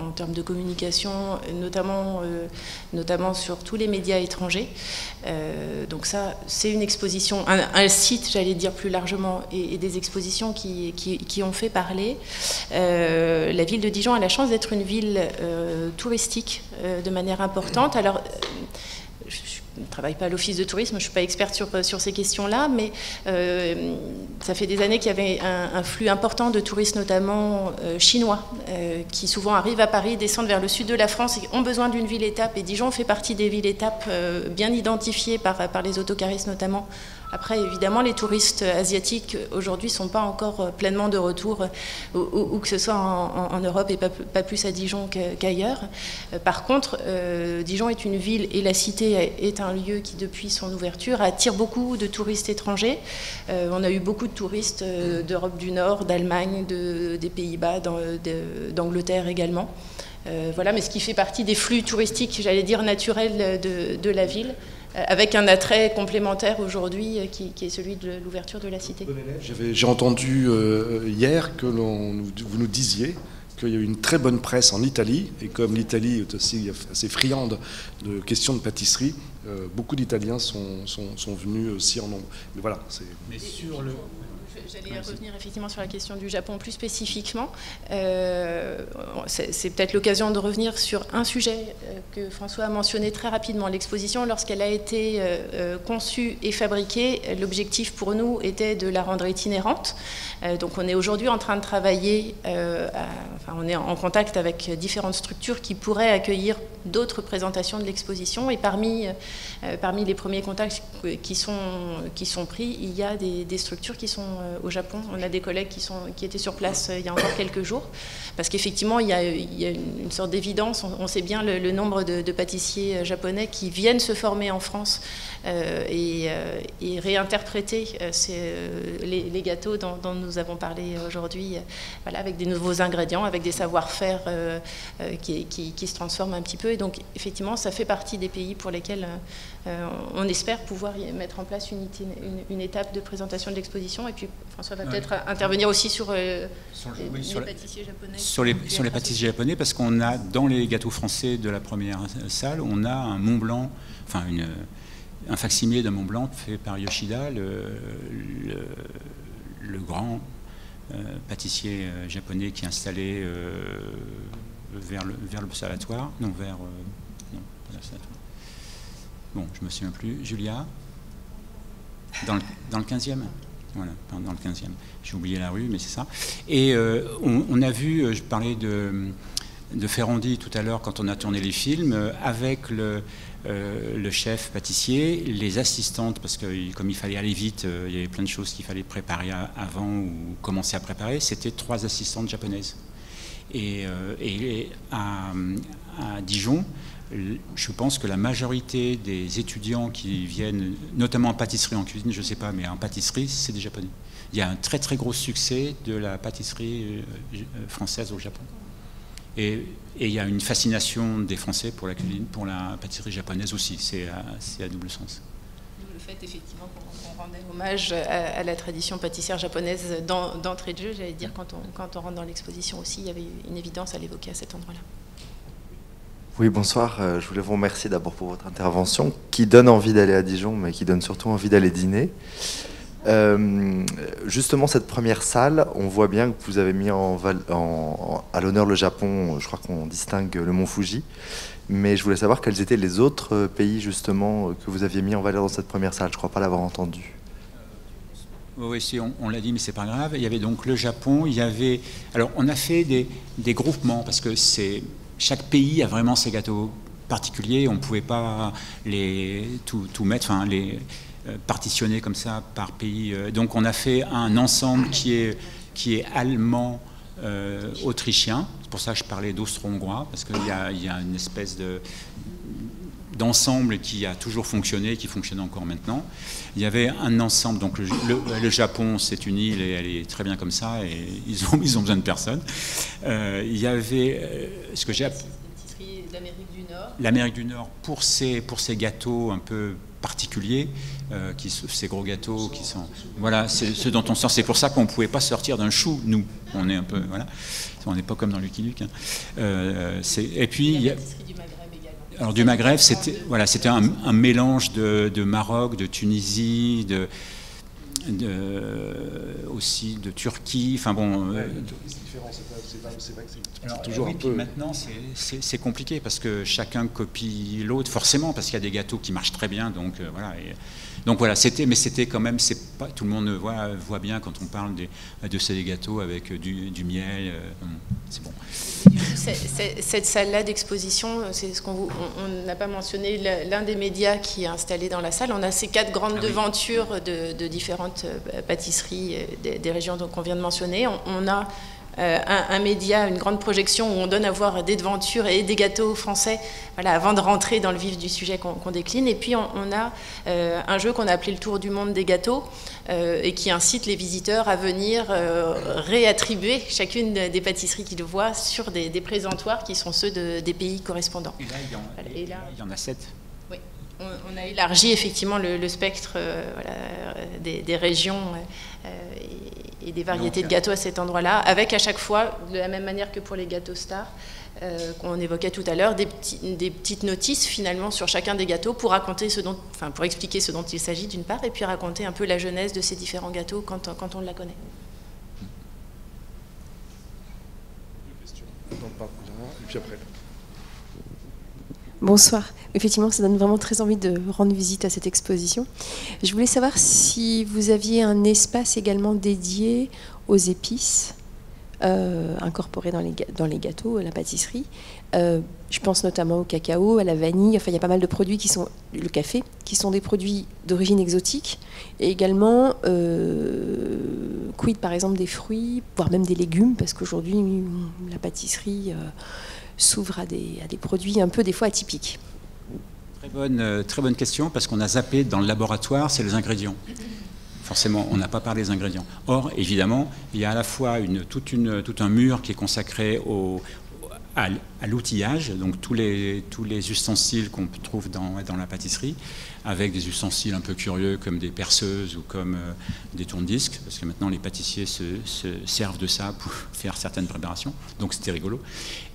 en termes de communication, notamment sur tous les médias étrangers. Donc ça, c'est une exposition, un site, j'allais dire plus largement, et des expositions qui ont fait parler. La ville de Dijon a la chance d'être une ville touristique de manière importante. Alors, ne travaille pas à l'office de tourisme, je ne suis pas experte sur ces questions-là, mais ça fait des années qu'il y avait un flux important de touristes, notamment chinois, qui souvent arrivent à Paris, descendent vers le sud de la France et ont besoin d'une ville-étape. Et Dijon fait partie des villes-étapes bien identifiées par les autocaristes notamment. Après, évidemment, les touristes asiatiques aujourd'hui ne sont pas encore pleinement de retour, où que ce soit en Europe et pas plus à Dijon qu'ailleurs. Par contre, Dijon est une ville et la cité est un lieu qui, depuis son ouverture, attire beaucoup de touristes étrangers. On a eu beaucoup de touristes d'Europe du Nord, d'Allemagne, des Pays-Bas, d'Angleterre également. Voilà, mais ce qui fait partie des flux touristiques, j'allais dire, naturels de la ville, avec un attrait complémentaire aujourd'hui qui est celui de l'ouverture de la cité. J'ai entendu hier que vous nous disiez qu'il y a eu une très bonne presse en Italie, et comme l'Italie est aussi assez friande de questions de pâtisserie, beaucoup d'Italiens sont venus aussi en nombre. Mais voilà, Mais sur le... J'allais revenir effectivement sur la question du Japon plus spécifiquement. C'est peut-être l'occasion de revenir sur un sujet que François a mentionné très rapidement. L'exposition, lorsqu'elle a été conçue et fabriquée, l'objectif pour nous était de la rendre itinérante. Donc on est aujourd'hui en train de travailler, on est en contact avec différentes structures qui pourraient accueillir d'autres présentations de l'exposition. Et parmi les premiers contacts qui sont pris, il y a des structures qui sont au Japon. On a des collègues qui étaient sur place il y a encore quelques jours, parce qu'effectivement il y a une sorte d'évidence. On sait bien le nombre de pâtissiers japonais qui viennent se former en France et réinterpréter les gâteaux dont nous avons parlé aujourd'hui, voilà, avec des nouveaux ingrédients, avec des savoir-faire qui se transforment un petit peu. Et donc effectivement ça fait partie des pays pour lesquels on espère pouvoir mettre en place une étape de présentation de l'exposition. Et puis François va peut-être intervenir aussi sur les pâtissiers japonais. Sur les pâtissiers japonais, parce qu'on a dans les gâteaux français de la première salle, on a un Mont Blanc, enfin un facsimilé d'un Mont Blanc fait par Yoshida, le grand pâtissier japonais qui est installé vers l'observatoire, non, pas l'observatoire. Bon, je me souviens plus. Julia, dans le 15e. Voilà, dans le 15e. J'ai oublié la rue, mais c'est ça. Et on a vu, je parlais de Ferrandi tout à l'heure quand on a tourné les films, avec le chef pâtissier, les assistantes, parce que comme il fallait aller vite, il y avait plein de choses qu'il fallait préparer avant ou commencer à préparer, c'était 3 assistantes japonaises. Et à Dijon, je pense que la majorité des étudiants qui viennent, notamment en pâtisserie, en cuisine, je ne sais pas, mais en pâtisserie, c'est des Japonais. Il y a un très très gros succès de la pâtisserie française au Japon. Et il y a une fascination des Français pour la cuisine, pour la pâtisserie japonaise aussi. C'est à double sens. Le fait effectivement qu'on rendait hommage à la tradition pâtissière japonaise d'entrée de jeu, j'allais dire, quand on rentre dans l'exposition aussi, il y avait une évidence à l'évoquer à cet endroit-là. Oui, bonsoir. Je voulais vous remercier d'abord pour votre intervention, qui donne envie d'aller à Dijon, mais qui donne surtout envie d'aller dîner. Justement, cette première salle, on voit bien que vous avez mis à l'honneur le Japon. Je crois qu'on distingue le mont Fuji. Mais je voulais savoir quels étaient les autres pays, justement, que vous aviez mis en valeur dans cette première salle. Je ne crois pas l'avoir entendu. Oui, si, on l'a dit, mais c'est pas grave. Il y avait donc le Japon. Alors, on a fait des groupements, parce que chaque pays a vraiment ses gâteaux particuliers. On ne pouvait pas tout mettre, enfin, les partitionner comme ça par pays. Donc on a fait un ensemble qui est allemand, autrichien. C'est pour ça que je parlais d'austro-hongrois, parce qu'il y a une espèce d'ensemble qui a toujours fonctionné, qui fonctionne encore maintenant. Il y avait un ensemble, donc le Japon, c'est une île et elle est très bien comme ça, et ils ont besoin de personne. Il y avait ce que j'ai l'Amérique du Nord. L'Amérique du Nord pour ses gâteaux un peu particuliers, ces gros gâteaux qui sont, voilà, c'est ce dont on sort. C'est pour ça qu'on ne pouvait pas sortir d'un chou, nous. On est un peu, voilà, on n'est pas comme dans Lucky Luke. Et puis il y a alors du Maghreb, c'était un mélange de Maroc, de Tunisie, aussi de Turquie. Enfin bon. C'est différent, c'est vrai que c'est toujours un peu. Maintenant, c'est compliqué parce que chacun copie l'autre, forcément, parce qu'il y a des gâteaux qui marchent très bien. Donc voilà. Donc voilà, c'était quand même, c'est pas tout le monde voit bien quand on parle de ces gâteaux avec du miel. C'est bon. Cette salle-là d'exposition, c'est ce qu'on n'a pas mentionné, l'un des médias qui est installé dans la salle. On a ces 4 grandes devantures de différentes pâtisseries des régions qu'on vient de mentionner. On a un média, une grande projection où on donne à voir des devantures et des gâteaux français, voilà, avant de rentrer dans le vif du sujet qu'on décline. Et puis on a un jeu qu'on a appelé le Tour du monde des gâteaux et qui incite les visiteurs à venir réattribuer chacune des pâtisseries qu'ils voient sur des présentoirs qui sont ceux des pays correspondants. Et là, il y en a 7. Oui. On a élargi effectivement le spectre des régions et des variétés de gâteaux à cet endroit-là, avec à chaque fois, de la même manière que pour les gâteaux stars, qu'on évoquait tout à l'heure, des petites notices finalement sur chacun des gâteaux pour raconter pour expliquer ce dont il s'agit d'une part, et puis raconter un peu la genèse de ces différents gâteaux quand on la connaît. Et puis après. Bonsoir. Effectivement, ça donne vraiment très envie de rendre visite à cette exposition. Je voulais savoir si vous aviez un espace également dédié aux épices incorporées dans les gâteaux, à la pâtisserie. Je pense notamment au cacao, à la vanille. Enfin, il y a pas mal de produits qui sont le café, qui sont des produits d'origine exotique. Et également, quid par exemple des fruits, voire même des légumes, parce qu'aujourd'hui, la pâtisserie s'ouvre à des produits un peu des fois atypiques. Très bonne question, parce qu'on a zappé dans le laboratoire, c'est les ingrédients. Forcément, on n'a pas parlé des ingrédients. Or, évidemment, il y a à la fois tout un mur qui est consacré à l'outillage, donc tous les ustensiles qu'on trouve dans la pâtisserie, avec des ustensiles un peu curieux comme des perceuses ou comme des tourne-disques, parce que maintenant les pâtissiers se servent de ça pour faire certaines préparations, donc c'était rigolo.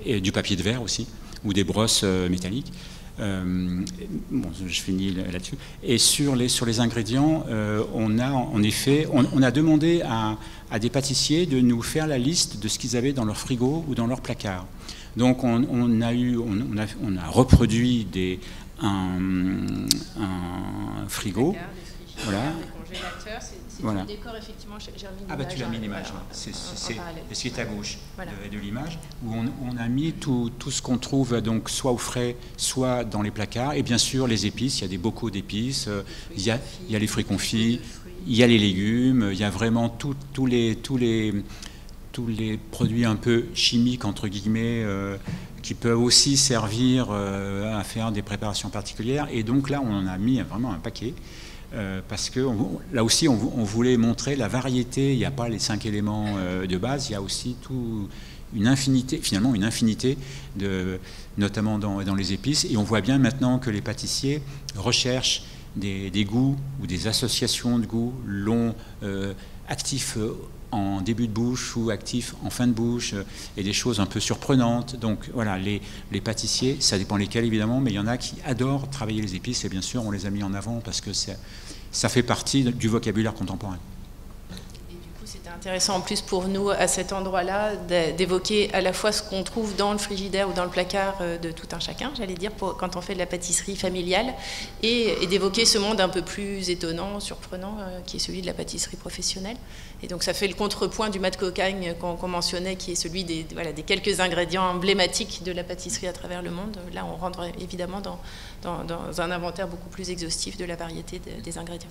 Et du papier de verre aussi, ou des brosses métalliques. Bon, je finis là-dessus. Et sur les ingrédients, on a en effet, on a demandé à des pâtissiers de nous faire la liste de ce qu'ils avaient dans leur frigo ou dans leur placard. Donc on a reproduit un frigo. Voilà. Voilà. Du décor, effectivement, j'ai remis l'image. Tu l'as mis l'image, c'est ce qui est à gauche de l'image, où on a mis tout ce qu'on trouve donc soit au frais, soit dans les placards, et bien sûr les épices, il y a des bocaux d'épices, il y a les fruits confits, il y a les légumes, il y a vraiment tous les produits un peu chimiques, entre guillemets, qui peuvent aussi servir à faire des préparations particulières, et donc là on en a mis vraiment un paquet. Parce que là aussi on voulait montrer la variété, il n'y a pas les 5 éléments de base, il y a aussi une infinité, notamment dans les épices, et on voit bien maintenant que les pâtissiers recherchent des goûts ou des associations de goûts longs, actifs en début de bouche ou actifs en fin de bouche, et des choses un peu surprenantes. Donc voilà, les pâtissiers, ça dépend lesquels évidemment, mais il y en a qui adorent travailler les épices, et bien sûr on les a mis en avant parce que ça fait partie du vocabulaire contemporain. Et du coup c'était intéressant en plus pour nous à cet endroit-là d'évoquer à la fois ce qu'on trouve dans le frigidaire ou dans le placard de tout un chacun, j'allais dire, quand on fait de la pâtisserie familiale, et d'évoquer ce monde un peu plus étonnant, surprenant, qui est celui de la pâtisserie professionnelle. Et donc ça fait le contrepoint du mat de cocagne qu'on mentionnait, qui est celui des quelques ingrédients emblématiques de la pâtisserie à travers le monde. Là, on rentre évidemment dans un inventaire beaucoup plus exhaustif de la variété des ingrédients.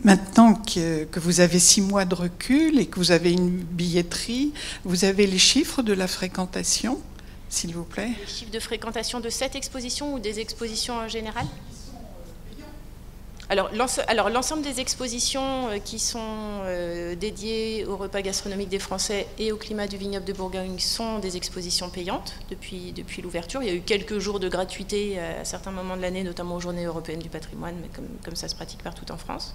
Maintenant que vous avez 6 mois de recul et que vous avez une billetterie, vous avez les chiffres de la fréquentation, s'il vous plaît? Les chiffres de fréquentation de cette exposition ou des expositions en général? Alors l'ensemble des expositions qui sont dédiées au repas gastronomique des Français et au climat du vignoble de Bourgogne sont des expositions payantes depuis l'ouverture. Il y a eu quelques jours de gratuité à certains moments de l'année, notamment aux Journées européennes du patrimoine, mais comme ça se pratique partout en France.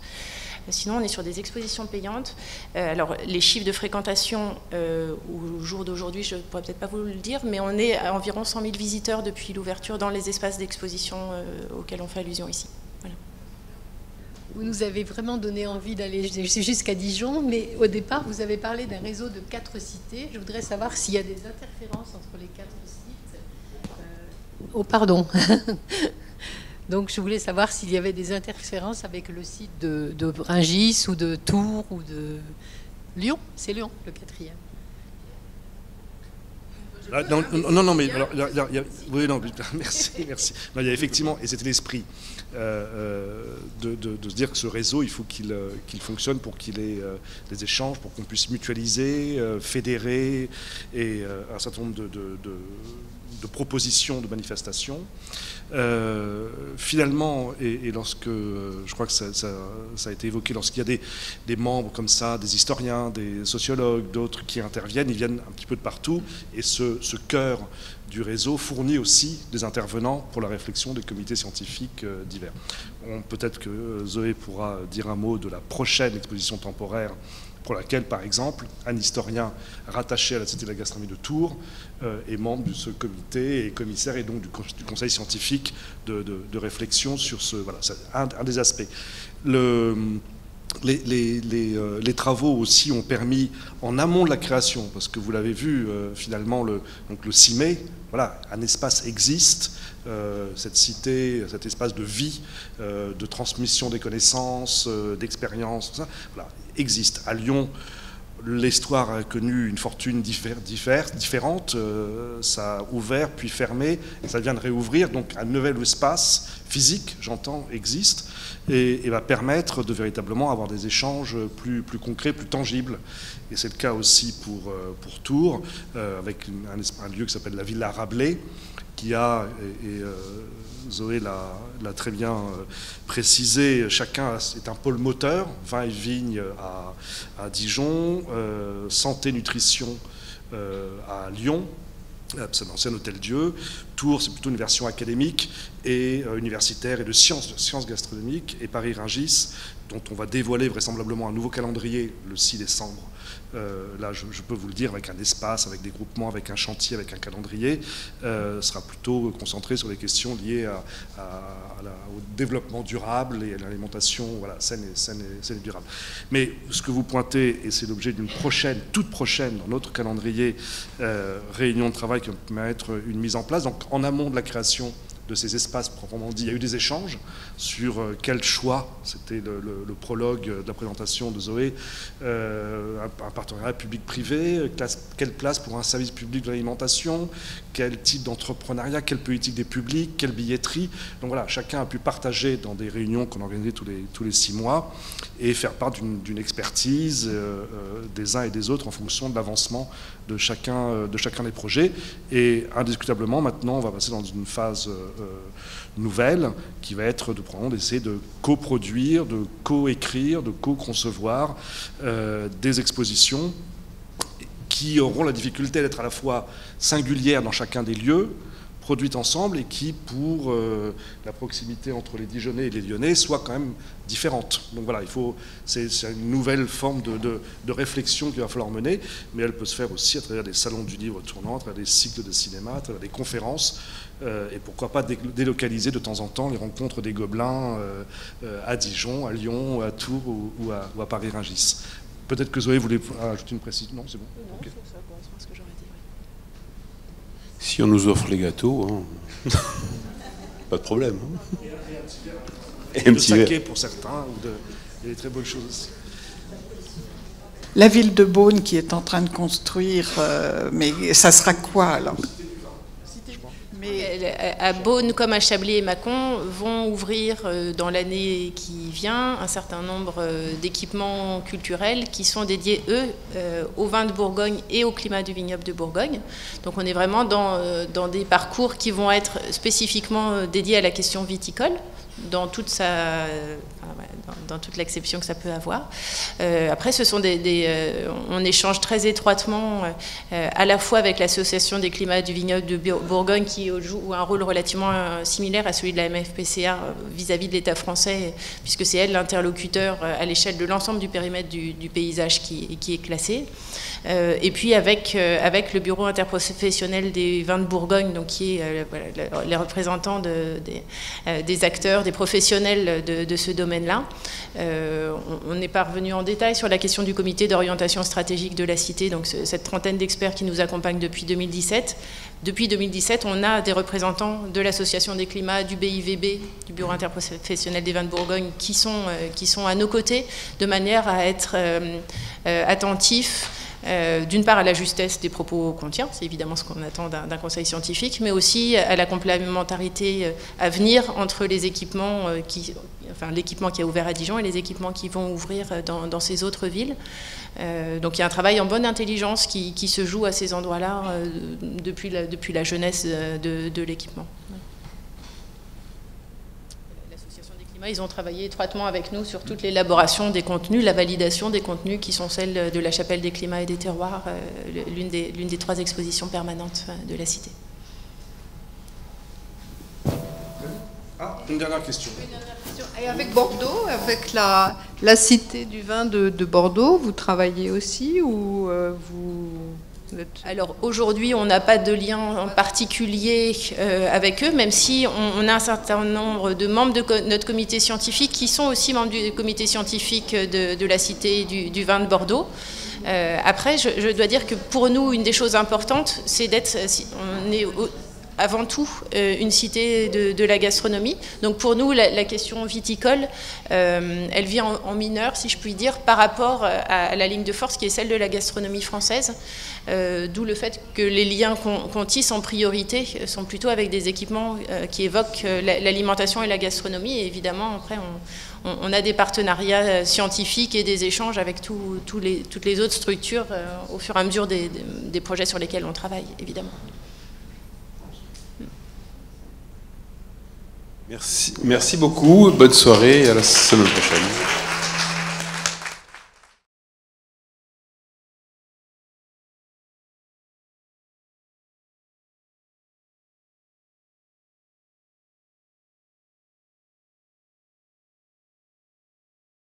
Sinon, on est sur des expositions payantes. Alors, les chiffres de fréquentation au jour d'aujourd'hui, je ne pourrais peut-être pas vous le dire, mais on est à environ 100 000 visiteurs depuis l'ouverture dans les espaces d'exposition auxquels on fait allusion ici. Voilà. Vous nous avez vraiment donné envie d'aller jusqu'à Dijon, mais au départ, vous avez parlé d'un réseau de 4 cités. Je voudrais savoir s'il y a des interférences entre les 4 sites. Oh, pardon. Donc, je voulais savoir s'il y avait des interférences avec le site de Rungis ou de Tours ou de Lyon. C'est Lyon, le 4e. Non, mais alors, oui, non, merci. Non, il y a effectivement, et c'était l'esprit de se dire que ce réseau, il faut qu'il fonctionne pour qu'il ait des échanges, pour qu'on puisse mutualiser, fédérer, et un certain nombre de propositions, de manifestations. Finalement, et lorsque, je crois que ça a été évoqué, lorsqu'il y a des membres comme ça, des historiens, des sociologues, d'autres qui interviennent, ils viennent un petit peu de partout, et ce cœur du réseau fournit aussi des intervenants pour la réflexion des comités scientifiques divers. Peut-être que Zoé pourra dire un mot de la prochaine exposition temporaire, pour laquelle, par exemple, un historien rattaché à la Cité de la Gastronomie de Tours est membre de ce comité et commissaire, et donc du conseil scientifique de réflexion sur ce... Voilà, c'est un des aspects. Les travaux aussi ont permis, en amont de la création, parce que vous l'avez vu, finalement, le 6 mai, voilà, un espace existe, cette cité, cet espace de vie, de transmission des connaissances, d'expériences, tout ça, voilà, existe. À Lyon, l'histoire a connu une fortune différente, ça a ouvert puis fermé, et ça vient de réouvrir, donc un nouvel espace physique, j'entends, existe, et va permettre de véritablement avoir des échanges plus concrets, plus tangibles. Et c'est le cas aussi pour Tours, avec un lieu qui s'appelle la Villa Rabelais, qui a, et Zoé l'a très bien précisé, chacun est un pôle moteur, vin et vigne à Dijon, santé, nutrition à Lyon, c'est un ancien hôtel-Dieu. Tours, c'est plutôt une version académique et universitaire et de sciences gastronomiques. Et Paris-Rungis, dont on va dévoiler vraisemblablement un nouveau calendrier le 6 décembre. Là, je peux vous le dire, avec un espace, avec des groupements, avec un chantier, avec un calendrier, sera plutôt concentré sur les questions liées au développement durable et à l'alimentation, voilà, saine et durable. Mais ce que vous pointez, et c'est l'objet d'une toute prochaine, dans notre calendrier, réunion de travail qui va permettre une mise en place. Donc, en amont de la création de ces espaces proprement dit, il y a eu des échanges sur quel choix, c'était le prologue de la présentation de Zoé, un partenariat public-privé, quelle place pour un service public de l'alimentation, quel type d'entrepreneuriat, quelle politique des publics, quelle billetterie. Donc voilà, chacun a pu partager dans des réunions qu'on organisait tous les 6 mois et faire part d'une expertise des uns et des autres en fonction de l'avancement de chacun des projets. Et indiscutablement, maintenant, on va passer dans une phase nouvelle qui va être d'essayer de coproduire, de co-écrire, de co-concevoir des expositions qui auront la difficulté d'être à la fois singulières dans chacun des lieux, produites ensemble, et qui, pour la proximité entre les Dijonnais et les Lyonnais, soient quand même différentes. Donc voilà, c'est une nouvelle forme de réflexion qu'il va falloir mener, mais elle peut se faire aussi à travers des salons du livre tournants, à travers des cycles de cinéma, à travers des conférences, et pourquoi pas délocaliser de temps en temps les rencontres des Gobelins à Dijon, à Lyon, à Tours ou à Paris-Rungis. Peut-être que Zoé voulait ajouter une précision. Non, c'est bon. Non, okay. ça correspond à ce que j'aurais dit. Oui. Si on nous offre les gâteaux, hein. Pas de problème. Hein. Et un petit saké pour certains, il y a des très bonnes choses aussi. La ville de Beaune qui est en train de construire, mais ça sera quoi alors? À Beaune, comme à Chablais et Mâcon, vont ouvrir dans l'année qui vient un certain nombre d'équipements culturels qui sont dédiés, eux, au vin de Bourgogne et au climat du vignoble de Bourgogne. Donc on est vraiment dans des parcours qui vont être spécifiquement dédiés à la question viticole, dans toute l'acception que ça peut avoir. Après, ce sont on échange très étroitement à la fois avec l'Association des climats du vignoble de Bourgogne qui joue un rôle relativement similaire à celui de la MFPCA vis-à-vis de l'État français, puisque c'est elle l'interlocuteur à l'échelle de l'ensemble du périmètre du paysage qui est classé. Et puis avec le bureau interprofessionnel des vins de Bourgogne, donc qui est les représentants des acteurs, des professionnels de ce domaine-là. On n'est pas revenu en détail sur la question du comité d'orientation stratégique de la Cité, donc cette trentaine d'experts qui nous accompagnent depuis 2017. Depuis 2017, on a des représentants de l'Association des climats, du BIVB, du Bureau interprofessionnel des vins de Bourgogne, qui sont à nos côtés, de manière à être attentifs, d'une part à la justesse des propos qu'on tient, c'est évidemment ce qu'on attend d'un conseil scientifique, mais aussi à la complémentarité à venir entre les équipements l'équipement qui a ouvert à Dijon et les équipements qui vont ouvrir dans ces autres villes. Donc il y a un travail en bonne intelligence qui se joue à ces endroits-là depuis la jeunesse de l'équipement. Ils ont travaillé étroitement avec nous sur toute l'élaboration des contenus, la validation des contenus qui sont celles de la Chapelle des climats et des terroirs, l'une des 3 expositions permanentes de la Cité. Une dernière question. Et avec Bordeaux, avec la Cité du vin de Bordeaux, vous travaillez aussi ou vous... Alors aujourd'hui, on n'a pas de lien en particulier avec eux, même si on a un certain nombre de membres de notre comité scientifique qui sont aussi membres du comité scientifique de la Cité du vin de Bordeaux. Après, je dois dire que pour nous, une des choses importantes, c'est on est avant tout une cité de la gastronomie. Donc pour nous, la question viticole, elle vient en mineur, si je puis dire, par rapport à la ligne de force qui est celle de la gastronomie française. D'où le fait que les liens qu'on tisse en priorité sont plutôt avec des équipements qui évoquent l'alimentation et la gastronomie. Et évidemment, après, on a des partenariats scientifiques et des échanges avec toutes les autres structures au fur et à mesure des projets sur lesquels on travaille, évidemment. Merci beaucoup, bonne soirée et à la semaine prochaine.